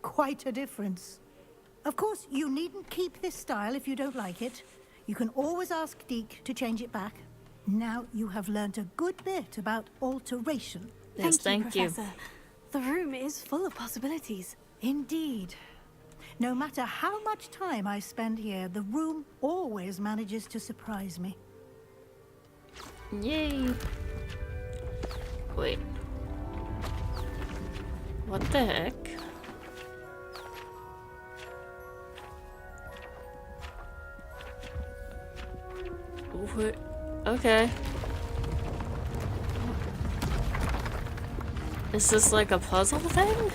Quite a difference. Of course, you needn't keep this style if you don't like it. You can always ask Deke to change it back. Now you have learnt a good bit about alteration. Yes, thank you, Professor. The room is full of possibilities. Indeed. No matter how much time I spend here, the room always manages to surprise me. Yay. Wait. What the heck? What? Okay. Is this like a puzzle thing?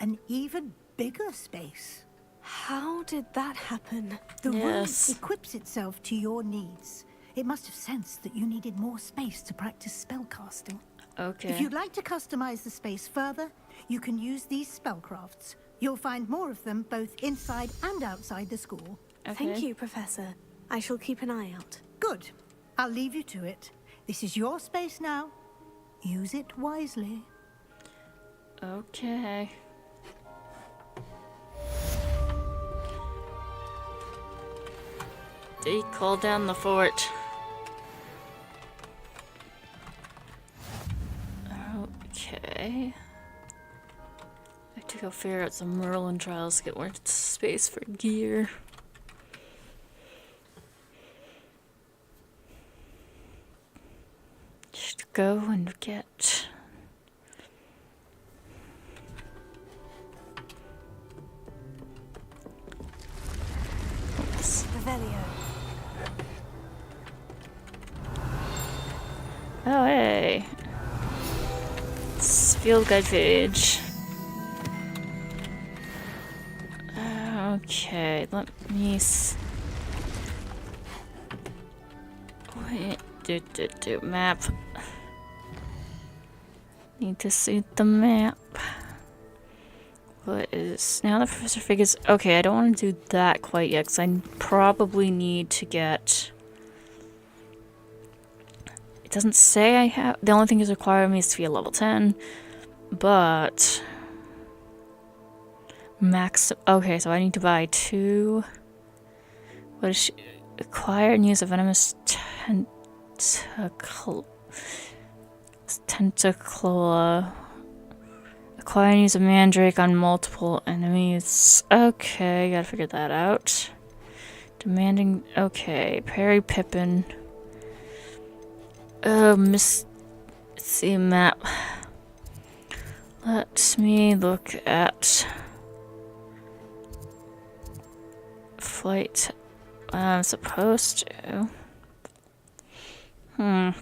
An even bigger space. How did that happen? The room equips itself to your needs. It must have sensed that you needed more space to practice spellcasting. Okay. If you'd like to customize the space further, you can use these spellcrafts. You'll find more of them both inside and outside the school. Okay. Thank you, Professor. I shall keep an eye out. Good. I'll leave you to it. This is your space now. Use it wisely. Okay. They call down the fort. Okay. I have to go figure out some Merlin trials to get more space for gear. Just go and get. Revelio. Oh, hey. It's field guide page. Okay, let me wait, map. Need to see the map. What is now the professor figures? Okay, I don't want to do that quite yet because I probably need to get. It doesn't say I have. The only thing is required of me is to be a level 10, but max. Okay, so I need to buy 2. What is she? Acquire and use a venomous tentacle. Acquire and use a mandrake on multiple enemies. Okay, gotta figure that out. Demanding. Okay, Perry Pippin. Let's see map. Let me look at flight. I'm supposed to. I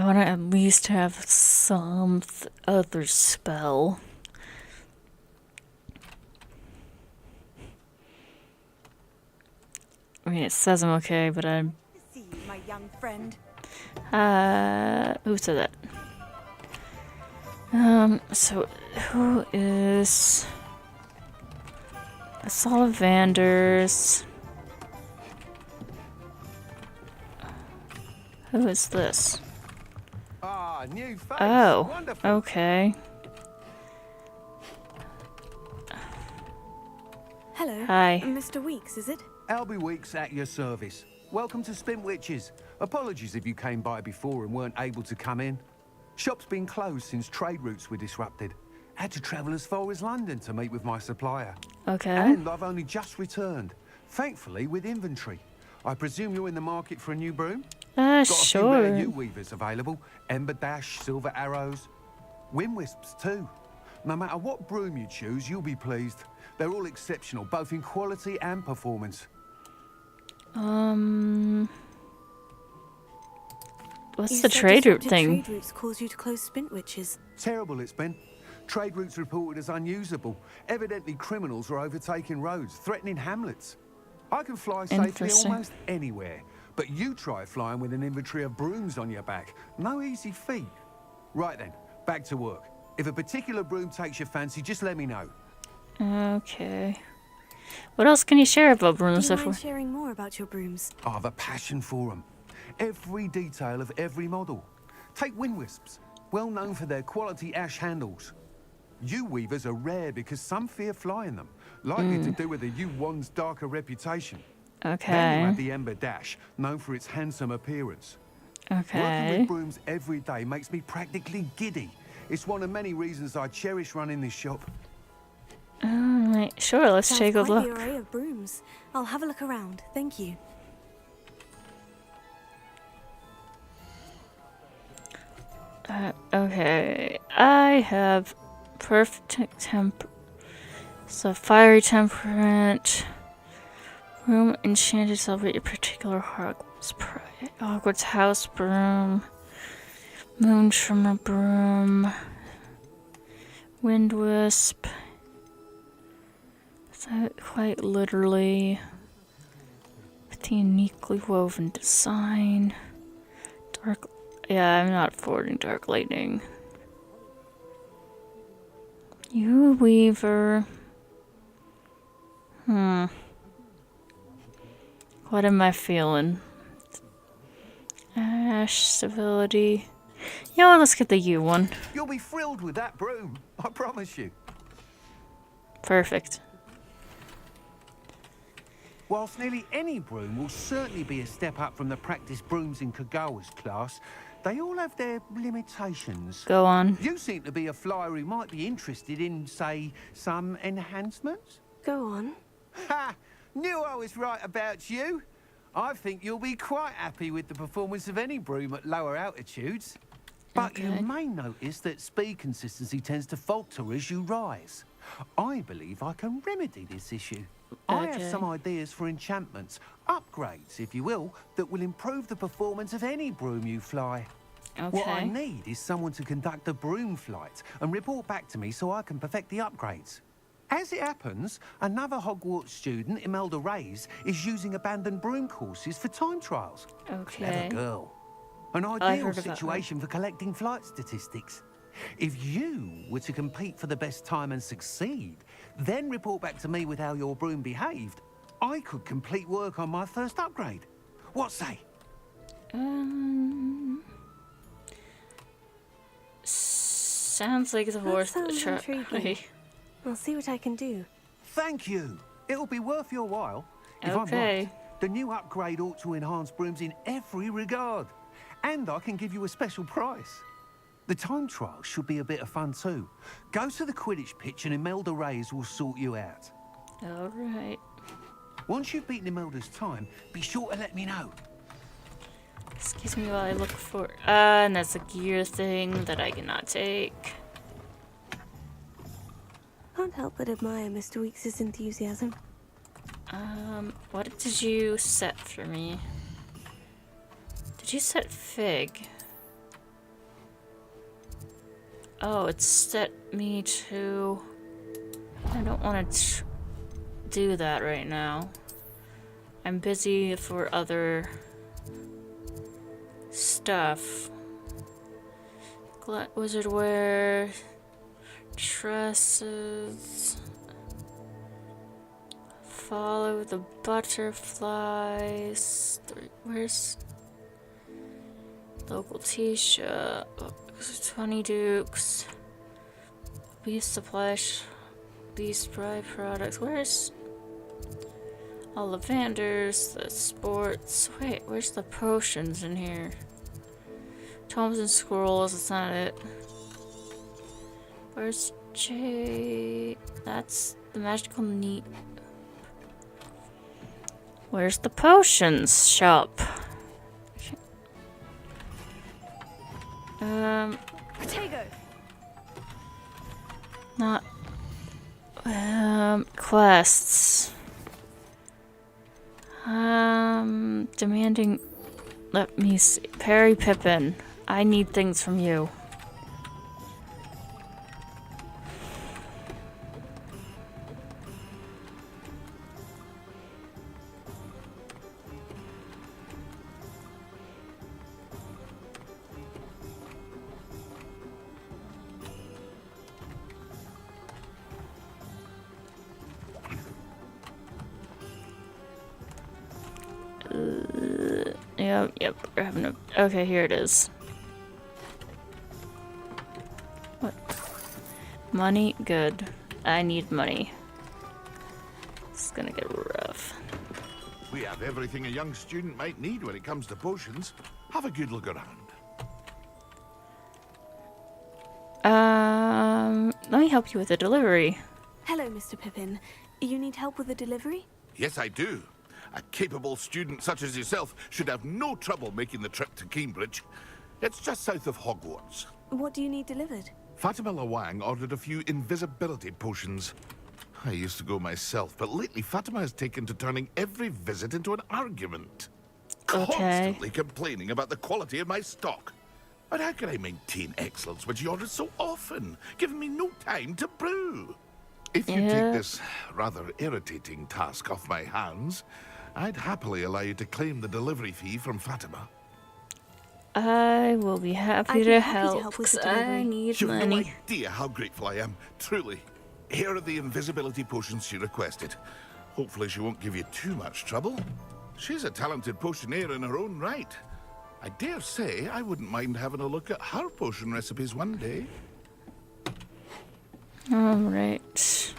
want to at least have some other spell. I mean, it says I'm okay, but I'm. See you, my young friend. Who said that? So who is Salavanders? Who is this? Ah, new face. Oh, Wonderful. okay. Hello. Hi. Mr. Weeks, is it? Albie Weeks at your service. Welcome to Spintwitches. Apologies if you came by before and weren't able to come in. Shop's been closed since trade routes were disrupted. Had to travel as far as London to meet with my supplier. Okay. And I've only just returned, thankfully with inventory. I presume you're in the market for a new broom? Got a few rare Sure. U-weavers available. Ember Dash, Silver Arrows. Wind Wisps too. No matter what broom you choose, you'll be pleased. They're all exceptional, both in quality and performance. What's You the said trade route disrupted thing? Trade routes caused you to close Spintwitches. Terrible it's been. Trade routes reported as unusable. Evidently criminals are overtaking roads, threatening hamlets. I can fly safely Interesting. almost anywhere, but you try flying with an inventory of brooms on your back. No easy feat. Right then, back to work. If a particular broom takes your fancy, just let me know. Okay. What else can you share about Do brooms? you mind sharing more about your brooms? I have a passion for them. Every detail of every model. Take Wind Wisps, well known for their quality ash handles. U-weavers are rare because some fear flying them, likely to do with the U-1's darker reputation. Then you Okay. have the Ember Dash, known for its handsome appearance. Working Okay. with brooms every day makes me practically giddy. It's one of many reasons I cherish running this shop. Alright, sure, let's Sounds take a quite the look. array of brooms. I'll have a look around. Thank you. Okay, I have perfect temper. So fiery temperament. Room enchanted to celebrate your particular Hogwarts pride. Hogwarts house broom. Moon trimmer broom. Wind wisp. Is that quite literally with the uniquely woven design? Dark. Yeah, I'm not affording dark lightning. You weaver. What am I feeling? Ash, stability. You know what, let's get the U one. You'll be thrilled with that broom, I promise you. Perfect. Whilst nearly any broom will certainly be a step up from the practice brooms in Kagawa's class, they all have their limitations. Go on. You seem to be a flyer who might be interested in, say, some enhancements? Go on. Ha! Knew I was right about you. I think you'll be quite happy with the performance of any broom at lower altitudes. But you may notice that speed consistency tends to falter as you rise. I believe I can remedy this issue. I have some ideas for enchantments, upgrades, if you will, that will improve the performance of any broom you fly. What I need is someone to conduct a broom flight and report back to me so I can perfect the upgrades. As it happens, another Hogwarts student, Imelda Reyes, is using abandoned broom courses for time trials. Clever girl. An ideal situation for collecting flight statistics. If you were to compete for the best time and succeed, then report back to me with how your broom behaved, I could complete work on my first upgrade. What say? Sounds like it's worth a try. I'll see what I can do. Thank you. It'll be worth your while. If I'm right, the new upgrade ought to enhance brooms in every regard. And I can give you a special price. The time trial should be a bit of fun too. Go to the Quidditch pitch and Imelda Reyes will sort you out. All right. Once you've beaten Imelda's time, be sure to let me know. Excuse me while I look for... and that's a gear thing that I cannot take. Can't help but admire Mr. Weeks' enthusiasm. What did you set for me? Did you set Fig? Oh, it set me to... I don't want to do that right now. I'm busy for other stuff. Wizard wear, tresses, follow the butterflies. Where's local t-shirt? 20 Dukes. Beast supply, Beast spray products. Where's Ollivanders, the sports? Wait, where's the potions in here? Tomes and scrolls, that's not it. Where's J? That's the magical neat. Where's the potions shop? Potato. Not quests. Demanding. Let me see. Perry Pippin. I need things from you. Yep, I have no. Okay, here it is. What? Money? Good. I need money. It's gonna get rough. We have everything a young student might need when it comes to potions. Have a good look around. Let me help you with the delivery. Hello, Mr. Pippin. You need help with the delivery? Yes, I do. A capable student such as yourself should have no trouble making the trip to Cambridge. It's just south of Hogwarts. What do you need delivered? Fatima Lawang ordered a few invisibility potions. I used to go myself, but lately Fatima has taken to turning every visit into an argument. Constantly complaining about the quality of my stock. But how can I maintain excellence when she orders so often, giving me no time to brew? If you take this rather irritating task off my hands, I'd happily allow you to claim the delivery fee from Fatima. I will be happy to help, because I need You've money. no idea how grateful I am, truly. Here are the invisibility potions she requested. Hopefully she won't give you too much trouble. She's a talented potioneer in her own right. I dare say I wouldn't mind having a look at her potion recipes one day. Alright.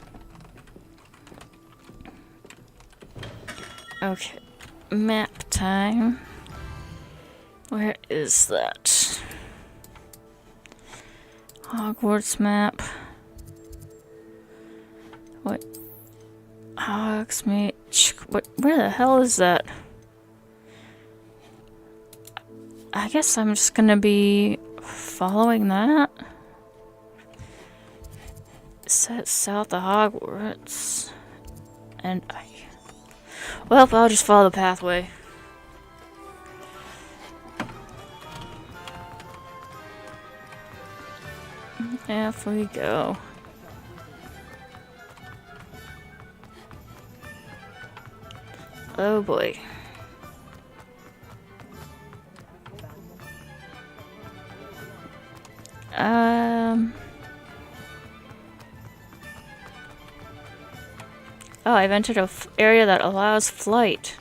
Okay. Map time. Where is that? Hogwarts map. What? Hogsmeade. What? Where the hell is that? I guess I'm just gonna be following that. Set south of Hogwarts. And well, I'll just follow the pathway. Off we go. Oh boy. Oh, I've entered a area that allows flight.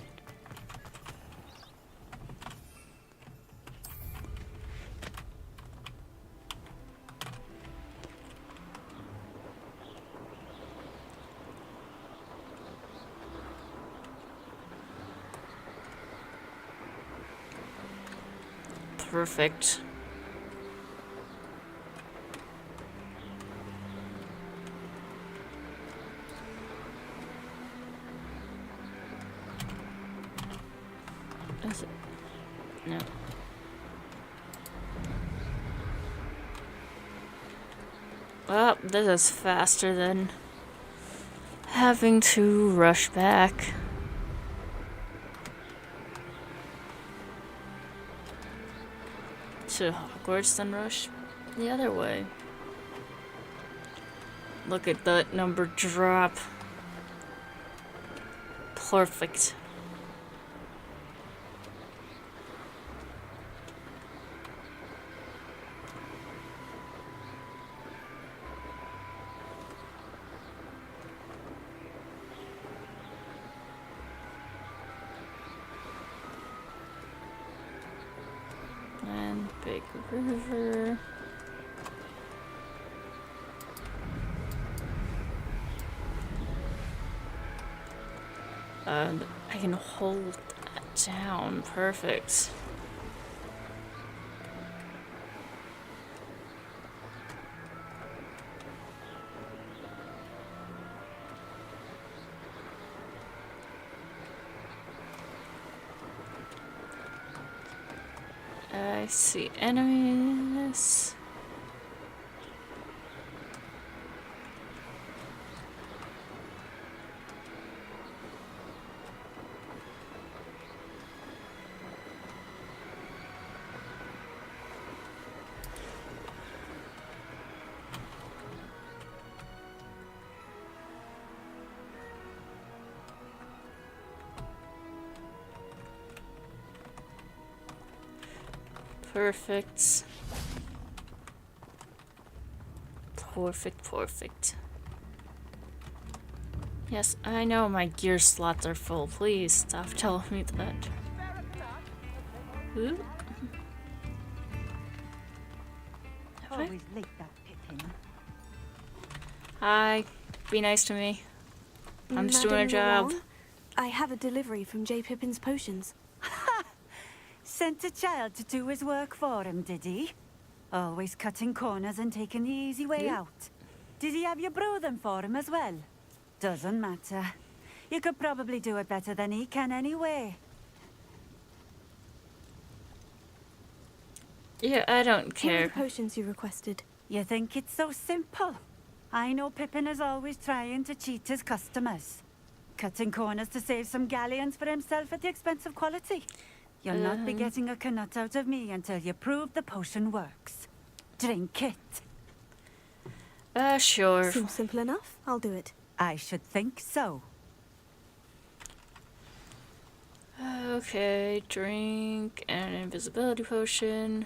Perfect. Is it? No. Well, this is faster than having to rush back. To Hogwarts, then rush the other way. Look at that number drop. Perfect. And big river. I can hold that down. Perfect. I see enemies. Perfect. Perfect. Yes, I know my gear slots are full. Please stop telling me that. Ooh. Always late, that Pippin. Hi. Be nice to me. I'm just doing a Madam job. Lewan, I have a delivery from J. Pippin's Potions. Sent a child to do his work for him, did he? Always cutting corners and taking the easy way out. Did he have you brew them for him as well? Doesn't matter. You could probably do it better than he can anyway. Yeah, I don't Here are care. the potions you requested. You think it's so simple? I know Pippin is always trying to cheat his customers. Cutting corners to save some galleons for himself at the expense of quality. You'll not be getting a canut out of me until you prove the potion works. Drink it. Sure. Seems simple enough. I'll do it. I should think so. Okay, drink an invisibility potion.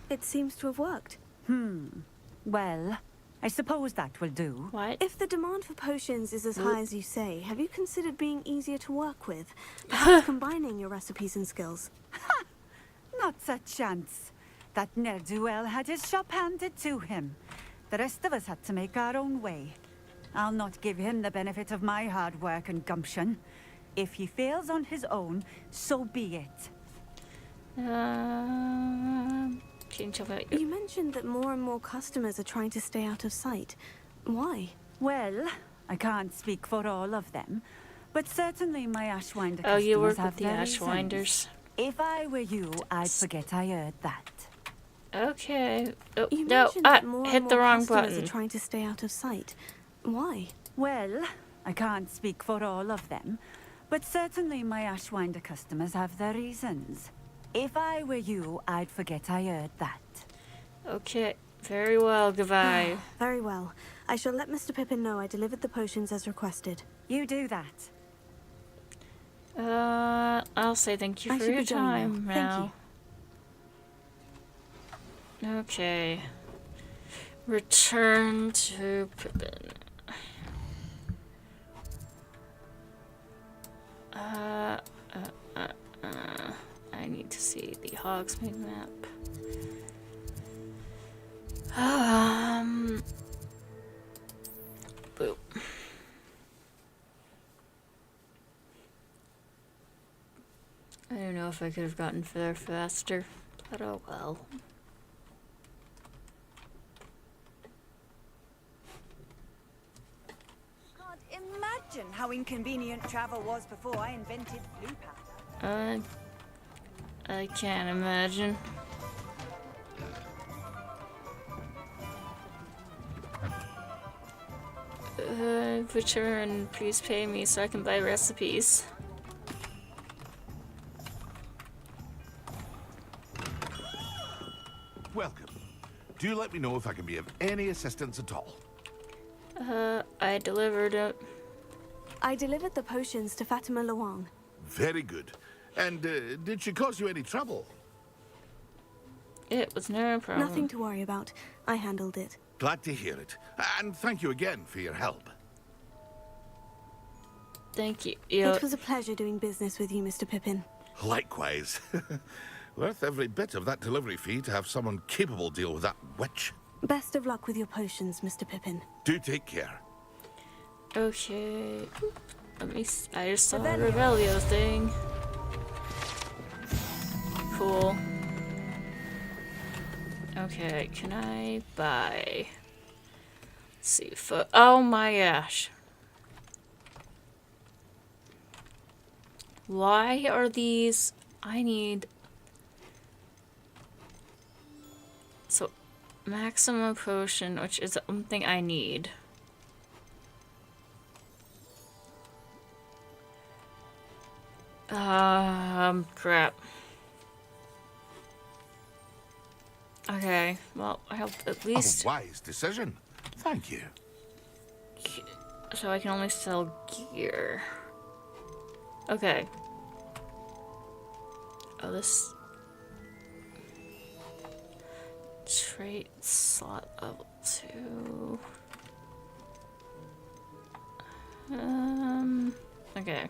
It seems to have worked. Well, I suppose that will do. What? If the demand for potions is as high as you say, have you considered being easier to work with? Perhaps combining your recipes and skills? Not a chance. That ne'er-do-well had his shop handed to him. The rest of us had to make our own way. I'll not give him the benefit of my hard work and gumption. If he fails on his own, so be it. Change of it. You mentioned that more and more customers are trying to stay out of sight. Why? Well, I can't speak for all of them, but certainly my Ashwinder Oh, you work customers with have the their Ashwinders. reasons. If I were you, I'd forget I heard that. Okay. Oh, You no, mentioned that more hit and the more wrong customers button. are trying to stay out of sight. Why? Well, I can't speak for all of them, but certainly my Ashwinder customers have their reasons. If I were you, I'd forget I heard that. Okay, very well, goodbye. Very well. I shall let Mr. Pippin know I delivered the potions as requested. You do that. I'll say thank you I for should your be going time now. now. Thank you. Okay. Return to Pippin. I need to see the Hogsmeade map. Boop. I don't know if I could have gotten there faster, but oh well. Can't imagine how inconvenient travel was before I invented blue powder. I can't imagine. Return, please pay me so I can buy recipes. Welcome. Do let me know if I can be of any assistance at all. I delivered it. I delivered the potions to Fatima Luang. Very good. And did she cause you any trouble? It was no problem. Nothing to worry about. I handled it. Glad to hear it. And thank you again for your help. Thank you. It was a pleasure doing business with you, Mr. Pippin. Likewise. Worth every bit of that delivery fee to have someone capable deal with that witch. Best of luck with your potions, Mr. Pippin. Do take care. Okay. Let me. I just saw the Revelio thing. Cool. Okay, can I buy? Let's see. Oh my gosh. Why are these? I need. So, maximum potion, which is something I need. Crap. Okay, well, I have at least. A wise decision. Thank you. So I can only sell gear. Okay. Oh, this. Trait slot level 2. Okay.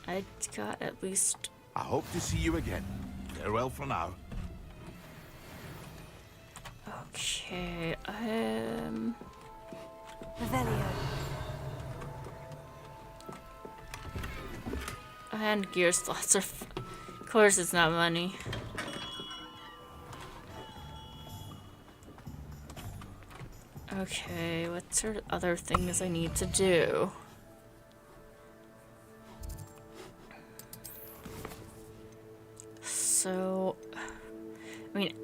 I got at least. I hope to see you again. Farewell for now. Okay, Revelio. and gear slots are. Of course, it's not money. Okay, what sort of other things I need to do? So, I mean,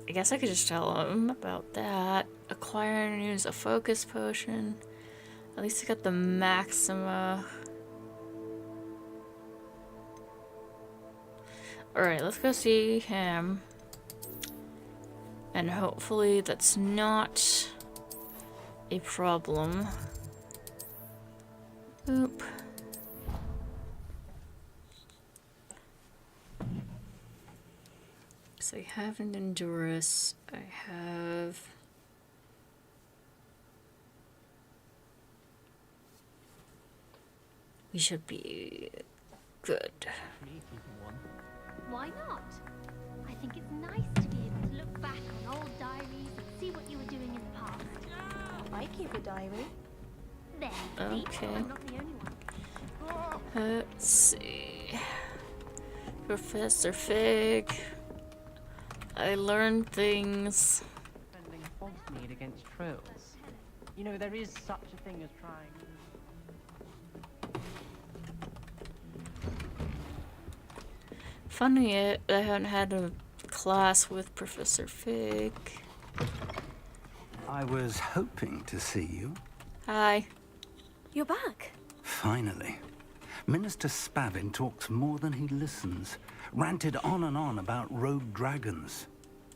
I guess I could just tell him about that. Acquire and use a focus potion. At least I got the Maxima. Alright, let's go see him. And hopefully that's not a problem. Oop. So I have an Endurus. I have... We should be good. Why not? I think it's nice to be able to look back on old diaries and see what you were doing in the past. I keep a diary. There, Okay. I'm not the only one. Let's see. Professor Fig. I learned things. Defending Hogsmeade against trolls. You know, there is such a thing as trying. Funny, I haven't had a class with Professor Fig. I was hoping to see you. Hi. You're back. Finally. Minister Spavin talks more than he listens. Ranted on and on about rogue dragons.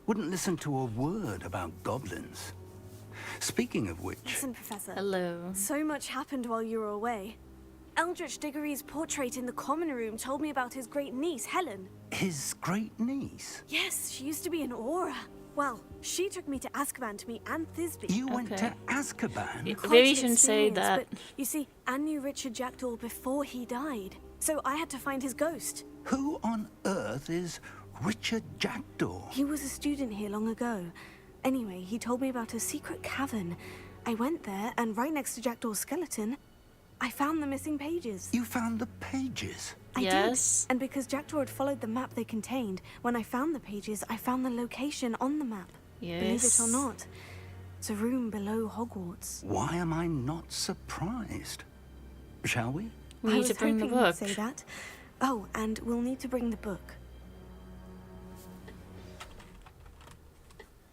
Wouldn't listen to a word about goblins. Speaking of which... Listen, Professor. Hello. So much happened while you were away. Eldritch Diggory's portrait in the common room told me about his great niece, Helen. His great niece? Yes, she used to be an Aura. Well, she took me to Azkaban to meet Anne Thisbe. You went to Azkaban? Maybe you shouldn't say that. But you see, Anne knew Richard Jackdaw before he died. So I had to find his ghost. Who on earth is Richard Jackdaw? He was a student here long ago. Anyway, he told me about a secret cavern. I went there, and right next to Jackdaw's skeleton, I found the missing pages. You found the pages? I did. And because Jackdaw had followed the map they contained, when I found the pages, I found the location on the map. Yes. Believe it or not, it's a room below Hogwarts. Why am I not surprised? Shall we? We need to bring the book. Say that. Oh, and we'll need to bring the book.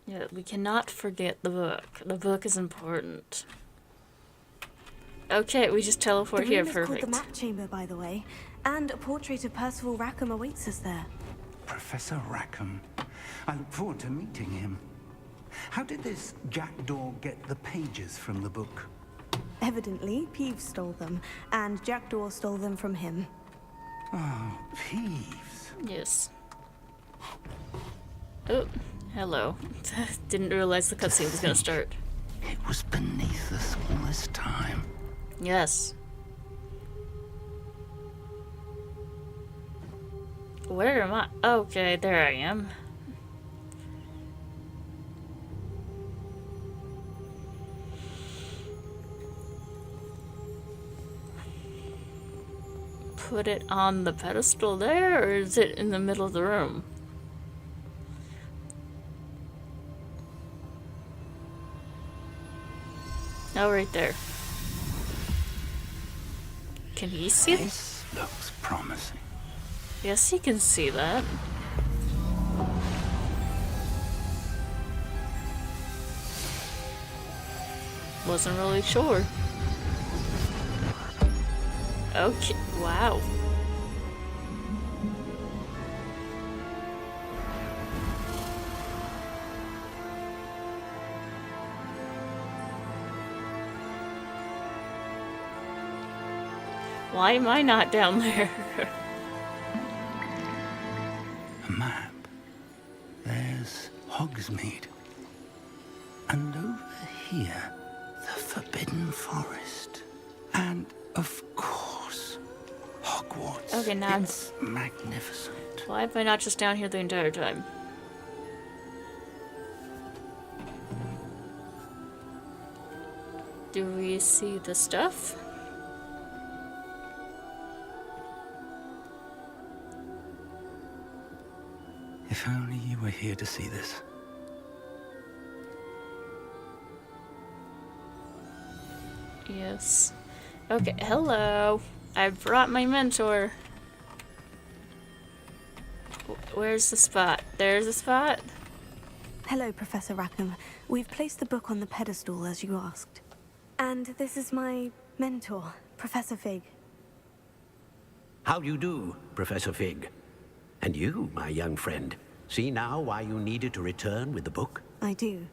Yeah, we cannot forget the book. The book is important. Okay, we just teleport here. The room is Perfect. called the map chamber, by the way, and a portrait of Percival Rackham awaits us there. Professor Rackham. I look forward to meeting him. How did this Jackdaw get the pages from the book? Evidently, Peeves stole them, and Jackdaw stole them from him. Oh, Peeves. Yes. Oh, hello. Didn't realize the cutscene was gonna start. It was beneath us all this time. Yes. Where am I? Okay, there I am. Put it on the pedestal there, or is it in the middle of the room? Oh, right there. Can he see this? Looks promising. Yes, he can see that. Wasn't really sure. Okay, wow. Why am I not down there? A map. There's Hogsmeade. And over here, the Forbidden Forest. And, of course, Hogwarts. Okay, now it's magnificent. Why am I not just down here the entire time? Do we see the stuff? If only you were here to see this. Yes. Okay, hello. I brought my mentor. Where's the spot? There's a spot? Hello, Professor Rackham. We've placed the book on the pedestal as you asked. And this is my mentor, Professor Fig. How do you do, Professor Fig? And you, my young friend, see now why you needed to return with the book? I do.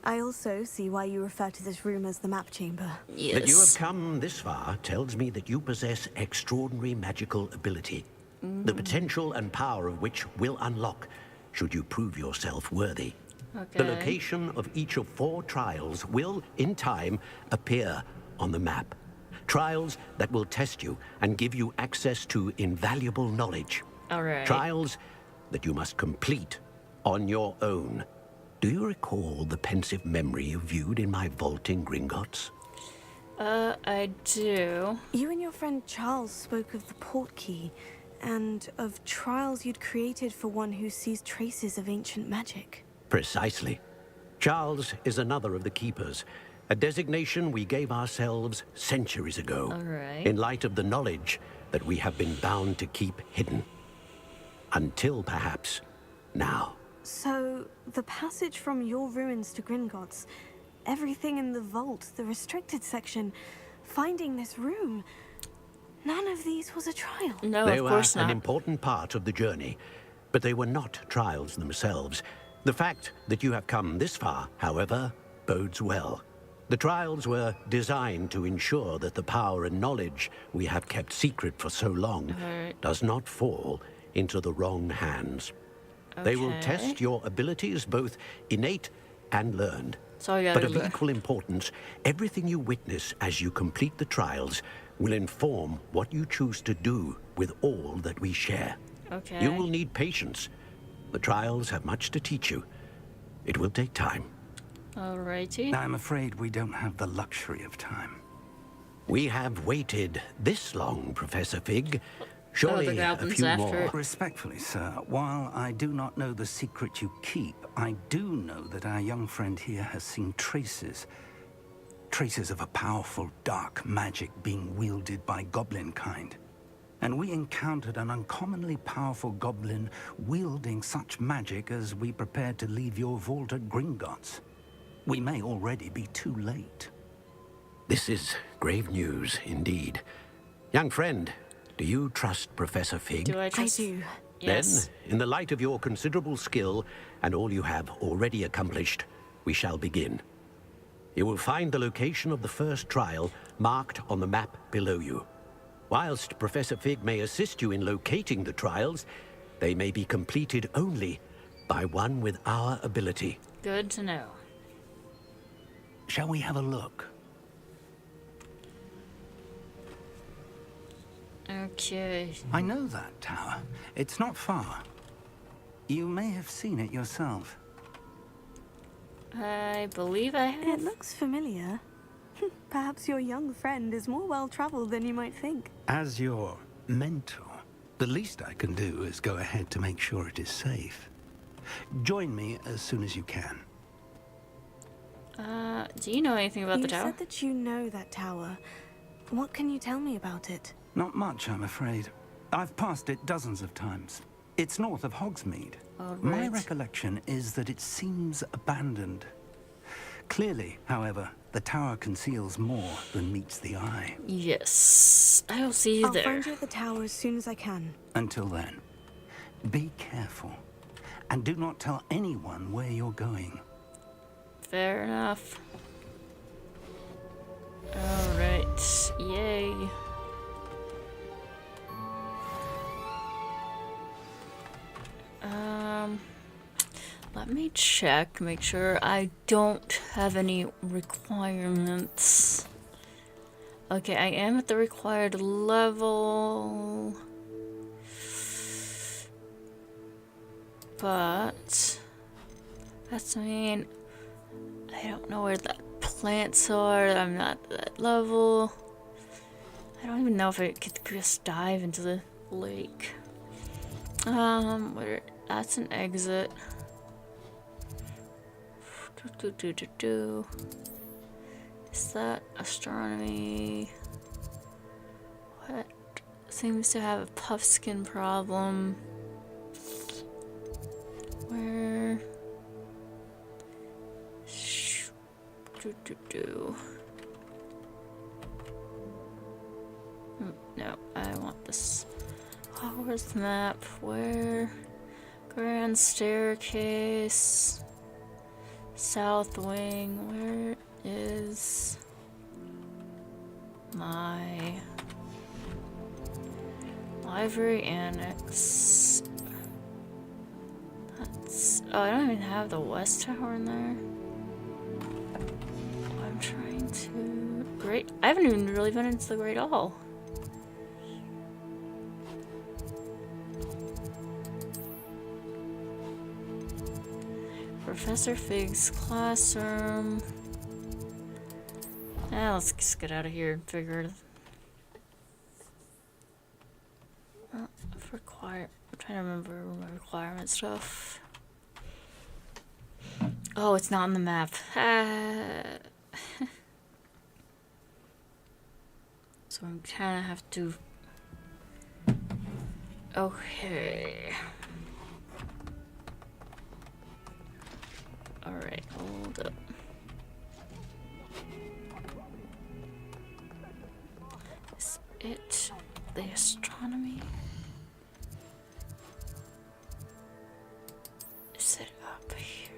I also see why you refer to this room as the map chamber. Yes. That you have come this far tells me that you possess extraordinary magical ability, the potential and power of which will unlock should you prove yourself worthy. Okay. The location of each of 4 trials will, in time, appear on the map. Trials that will test you and give you access to invaluable knowledge. All right. Trials that you must complete on your own. Do you recall the pensive memory you viewed in my vault in Gringotts? I do. You and your friend Charles spoke of the portkey and of trials you'd created for one who sees traces of ancient magic. Precisely. Charles is another of the keepers, a designation we gave ourselves centuries ago, All right. in light of the knowledge that we have been bound to keep hidden. Until perhaps now. So, the passage from your ruins to Gringotts, everything in the vault, the restricted section, finding this room, none of these was a trial. No, They of were course an not. important part of the journey, but they were not trials themselves. The fact that you have come this far, however, bodes well. The trials were designed to ensure that the power and knowledge we have kept secret for so long does not fall into the wrong hands. They will Okay. test your abilities, both innate and learned. So I But gotta of learn. equal importance, everything you witness as you complete the trials will inform what you choose to do with all that we share. Okay. You will need patience. The trials have much to teach you. It will take time. Alrighty. I'm afraid we don't have the luxury of time. We have waited this long, Professor Fig. Surely a few more. Respectfully, sir, while I do not know the secret you keep, I do know that our young friend here has seen traces of a powerful dark magic being wielded by goblin kind. And we encountered an uncommonly powerful goblin wielding such magic as we prepared to leave your vault at Gringotts. We may already be too late. This is grave news indeed. Young friend, do you trust Professor Fig? Do I trust? I do. Yes. Then, in the light of your considerable skill and all you have already accomplished, we shall begin. You will find the location of the first trial marked on the map below you. Whilst Professor Fig may assist you in locating the trials, they may be completed only by one with our ability. Good to know. Shall we have a look? Okay. I know that tower. It's not far. You may have seen it yourself. I believe I have. It looks familiar. Perhaps your young friend is more well-traveled than you might think. As your mentor, the least I can do is go ahead to make sure it is safe. Join me as soon as you can. Do you know anything about the tower? You said that you know that tower. What can you tell me about it? Not much, I'm afraid. I've passed it dozens of times. It's north of Hogsmeade. All My right. recollection is that it seems abandoned. Clearly, however, the tower conceals more than meets the eye. Yes. I'll see you I'll there. find you at the tower as soon as I can. Until then, be careful. And do not tell anyone where you're going. Fair enough. Alright. Yay. Let me check, make sure I don't have any requirements. Okay, I am at the required level. But that's mean I don't know where the plants are. I'm not at that level. I don't even know if I could just dive into the lake. That's an exit. Is that astronomy? What seems to have a puffskin problem? Where? No, I want this. Hogwarts map. Where? Grand staircase. South wing. Where is my library annex? Oh, I don't even have the West Tower in there. I'm trying to... Great... I haven't even really been into the Great Hall. Professor Fig's classroom. Let's just get out of here and figure it out. I'm trying to remember my requirement stuff. Oh, it's not on the map. So I'm kind of have to... Okay. Alright, hold up. Is it the astronomy? Is it up here?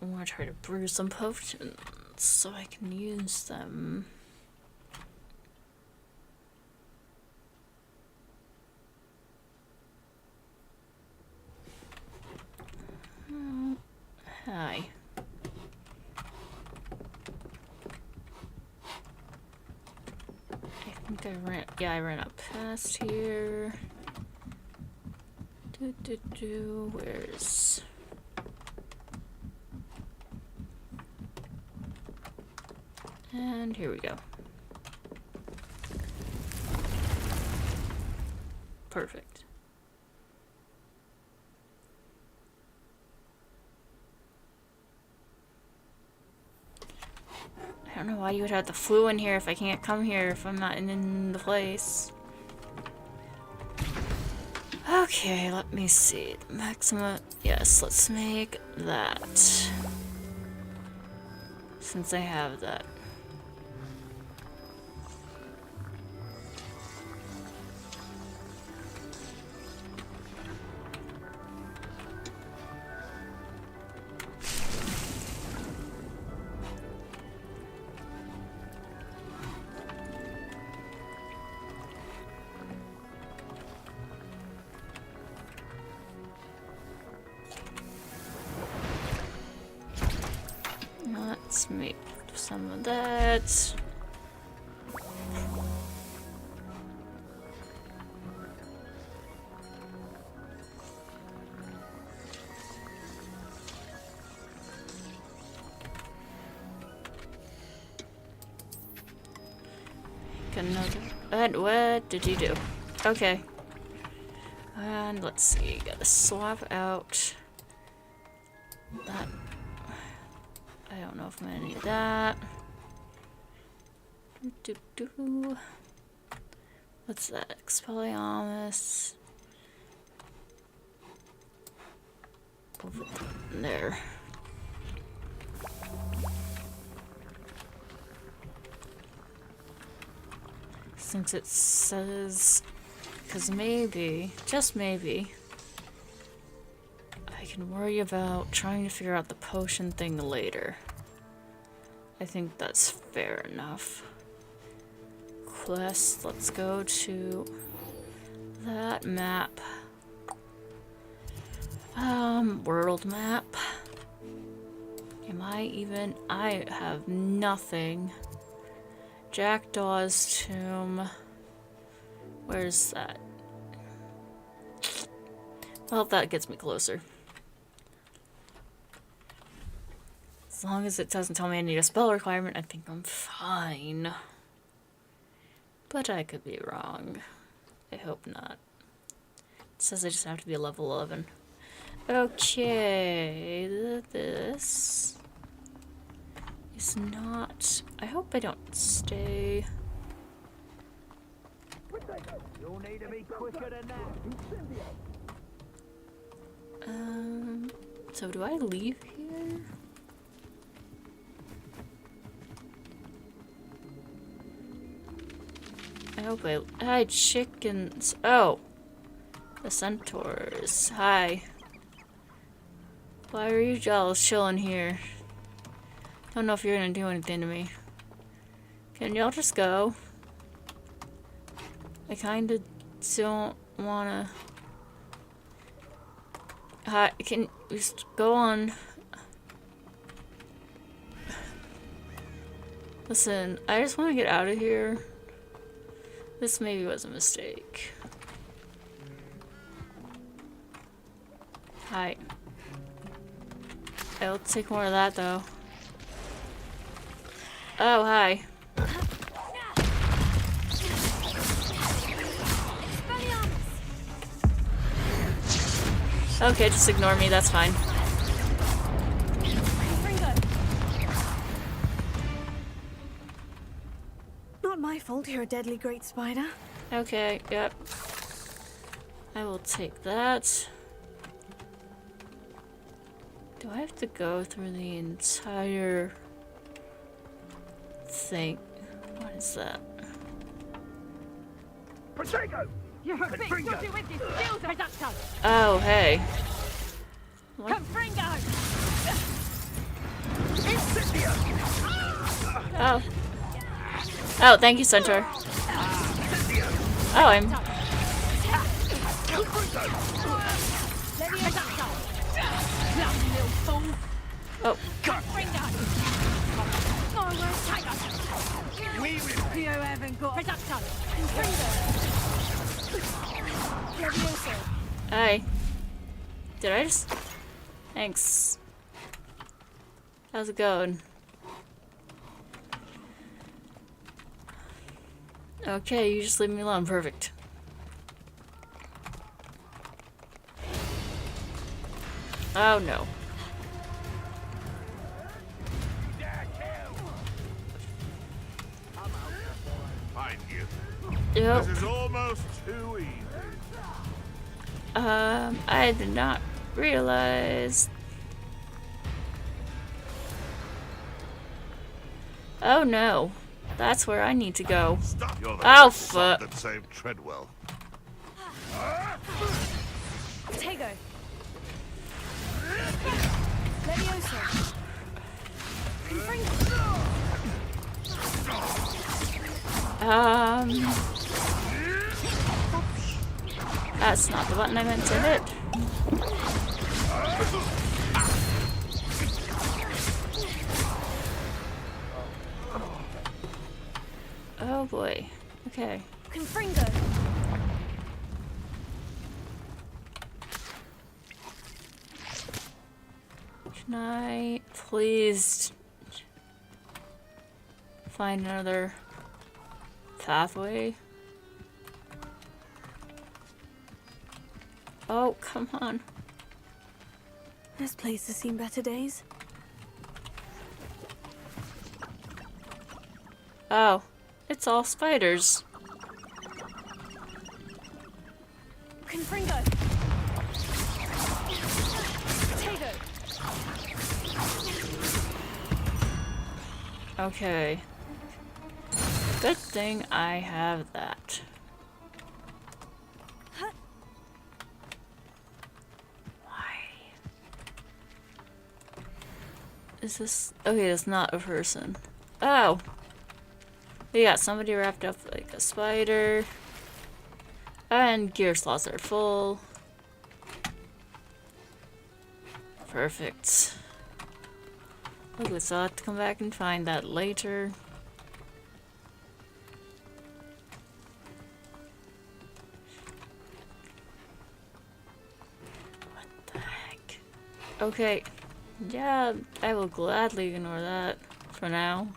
I want to try to brew some potions so I can use them. Hi. I think I ran up past here. Where's... And here we go. Perfect. I don't know why you would have the flu in here if I can't come here if I'm not in the place. Okay, let me see. Maxima. Yes, let's make that. Since I have that. Let's make some of that. Make another. What did you do? Okay. And let's see. Gotta swap out that. I don't know if I'm gonna need that. What's that? Expelliarmus. Over there. Since it says, because maybe, just maybe, I can worry about trying to figure out the potion thing later. I think that's fair enough. Quest, let's go to that map. World map. Am I even? I have nothing. Jackdaw's tomb. Where's that? Well, that gets me closer. As long as it doesn't tell me I need a spell requirement, I think I'm fine. But I could be wrong. I hope not. It says I just have to be a level 11. Okay, this is not... I hope I don't stay... You'll need to be quicker than that. So do I leave here? I hope I... Hi, chickens. Oh! The centaurs. Hi. Why are you jealous chilling here? Don't know if you're gonna do anything to me. Can y'all just go? I kinda don't wanna. Hi, can we just go on? Listen, I just want to get out of here. This maybe was a mistake. Hi. I'll take more of that though. Oh, hi. Okay, just ignore me, that's fine. Not my fault you're a deadly great spider. Okay, yep. I will take that. Do I have to go through the entire thing? What is that? Protego! You're a bit dodgy with your skills, Reducto! Oh, hey. What? Confringo! Incendio! Oh. Oh, thank you, Centaur. Oh, I'm... Oh. You haven't got Reducto! Hi. Did I just... Thanks. How's it going? Okay, you just leave me alone. Perfect. Oh no. Find you. Yep. This is almost too easy. I did not realize. Oh no. That's where I need to go. Stop. You're the Oh son fuck. that saved Treadwell. Tego. Leviosa. That's not the button I meant to hit. Oh boy. Okay. Confringo. Can I please find another pathway? Oh, come on. This place has seen better days. Oh, it's all spiders. Confringo. Tego. Okay. Good thing I have that. Is this... Okay, it's not a person. Oh! We got somebody wrapped up like a spider. And gear slots are full. Perfect. Okay, so I'll have to come back and find that later. What the heck? Okay. Yeah, I will gladly ignore that for now.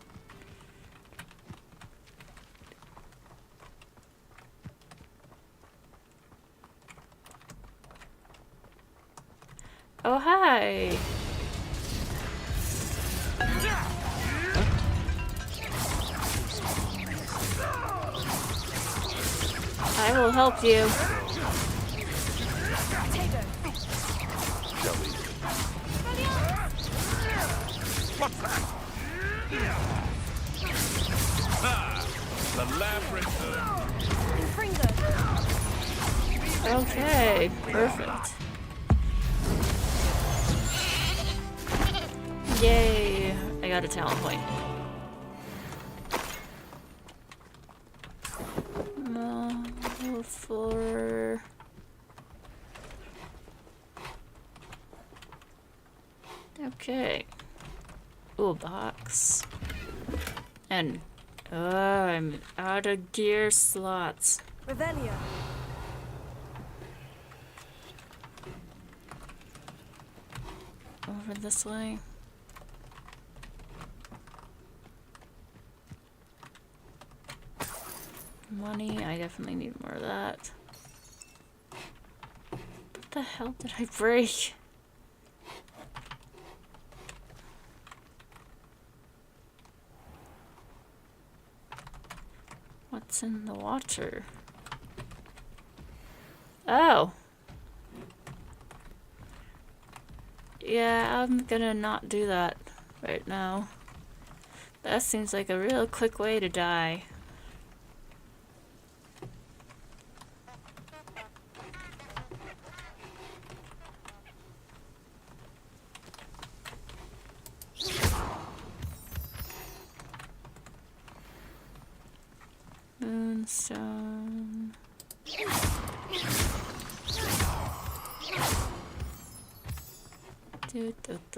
Oh, hi! I will help you. What's that? Ah, the labyrinth. Okay, perfect. Yay! I got a talent point. for... Okay. Ooh, box. And... oh, I'm out of gear slots. Revelio. Over this way. Money, I definitely need more of that. What the hell did I break? What's in the water? Oh! Yeah, I'm gonna not do that right now. That seems like a real quick way to die. Moonstone.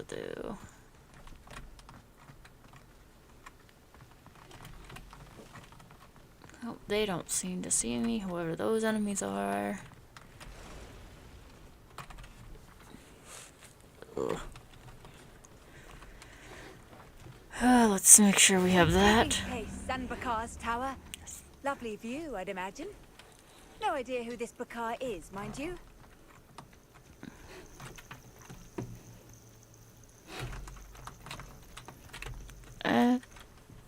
Do. Oh, they don't seem to see me, whoever those enemies are. Ugh. Let's make sure we have that. Hey, Sanbakar's tower. Lovely view, I'd imagine. No idea who this Bakar is, mind you.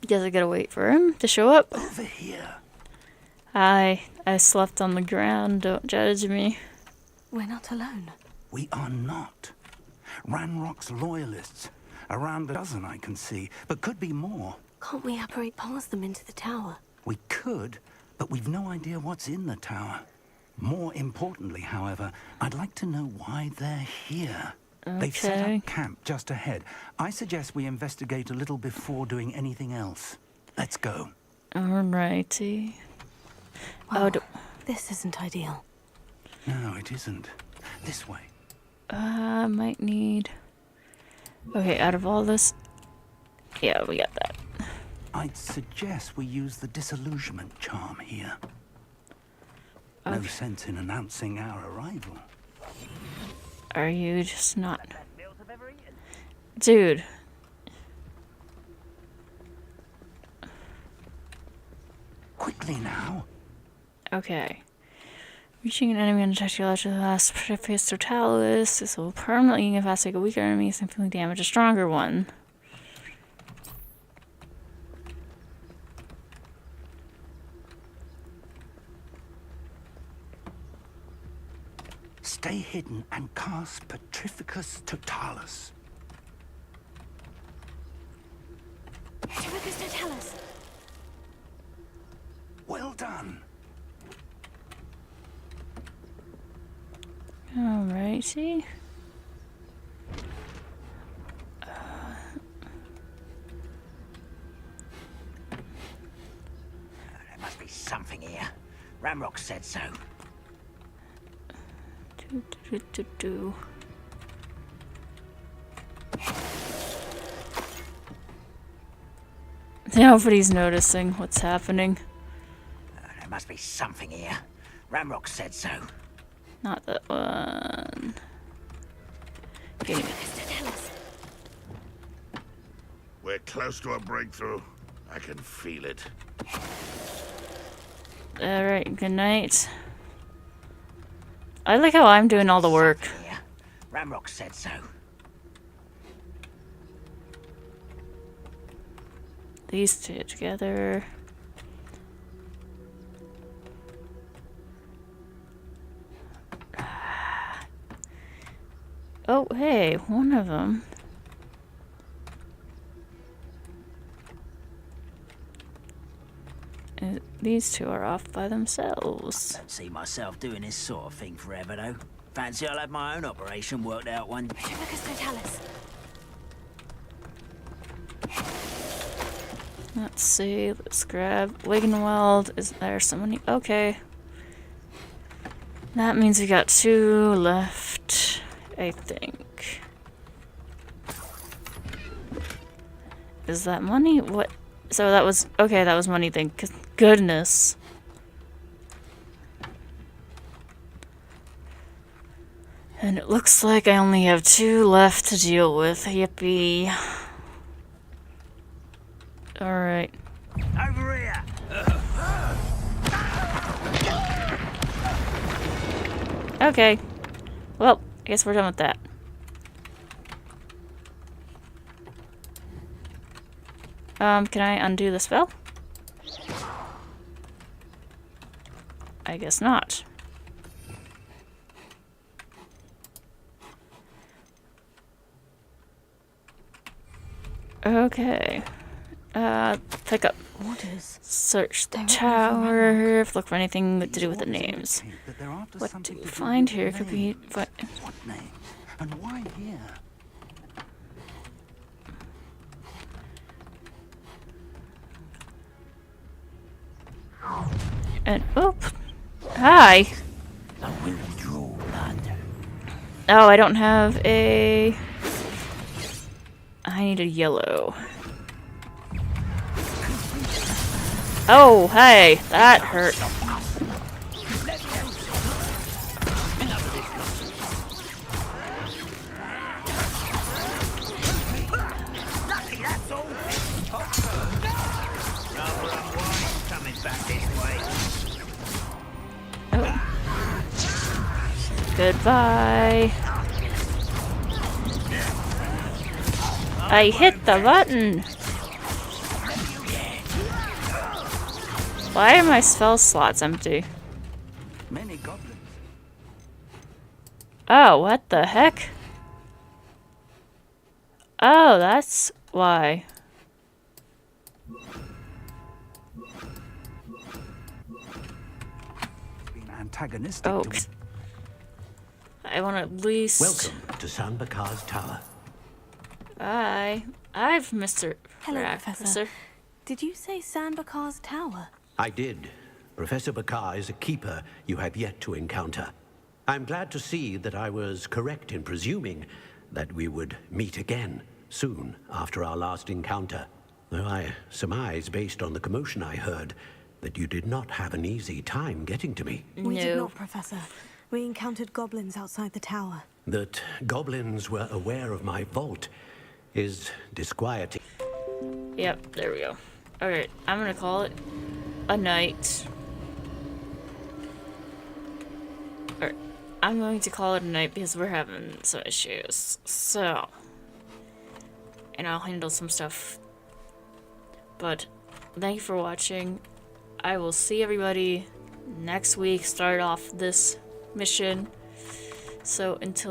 Guess I gotta wait for him to show up. Over here. I slept on the ground, don't judge me. We're not alone. We are not. Ranrock's loyalists. Around a dozen I can see, but could be more. Can't we apparate past them into the tower? We could, but we've no idea what's in the tower. More importantly, however, I'd like to know why they're here. Okay. They've set up camp just ahead. I suggest we investigate a little before doing anything else. Let's go. Alrighty. Well, this isn't ideal. No, it isn't. This way. Might need... okay, out of all this... yeah, we got that. I'd suggest we use the disillusionment charm here. Okay. No sense in announcing our arrival. Are you just not... dude. Quickly now. Okay. Reaching an enemy undetected after the last phase totalis. This will permanently incapacitate a weaker enemy, significantly damage a stronger one. Stay hidden and cast Petrificus Totalis. Petrificus Totalis. Well done. Alrighty. There must be something here. Ramrock said so. Nobody's noticing what's happening. There must be something here. Ramrock said so. Not that one. Give me We're close to a breakthrough. I can feel it. Alright, good night. I like how I'm doing all the work. Ramrock said so. These two together. Oh, hey, one of them. These two are off by themselves. Don't see myself doing this sort of thing forever, though. Fancy I'll have my own operation worked out one. Petrificus Totalis. Let's see, let's grab Wiggenweld. Is there somebody? Okay. That means we got 2 left, I think. Is that money? What? So that was... Okay, that was money, thank goodness. And it looks like I only have 2 left to deal with. Yippee. Alright. Over here! Okay. Well, I guess we're done with that. Can I undo the spell? I guess not. Okay. Pick up. Orders. Search the tower. Look for anything to do with the names. What do you find here? Could be... What name? And why here? And... Oop! Hi! Oh, I don't have a... I need a yellow. Oh, hey! That hurt. Goodbye. I hit the button. Why are my spell slots empty? Many goblins. Oh, what the heck? Oh, that's why. Been antagonistic Oh. to... I want to at least... Welcome to San Bakar's tower. I've Mr. Hello, Rack, Professor. Did you say San Bakar's tower? I did. Professor Bakar is a keeper you have yet to encounter. I'm glad to see that I was correct in presuming that we would meet again soon after our last encounter. Though I surmise, based on the commotion I heard, that you did not have an easy time getting to me. We did not, Professor. We encountered goblins outside the tower. That goblins were aware of my vault is disquieting. Yep, there we go. Alright, I'm gonna call it a night. Alright, I'm going to call it a night because we're having some issues. So, and I'll handle some stuff. But, thank you for watching. I will see everybody next week. Start off this mission. So, until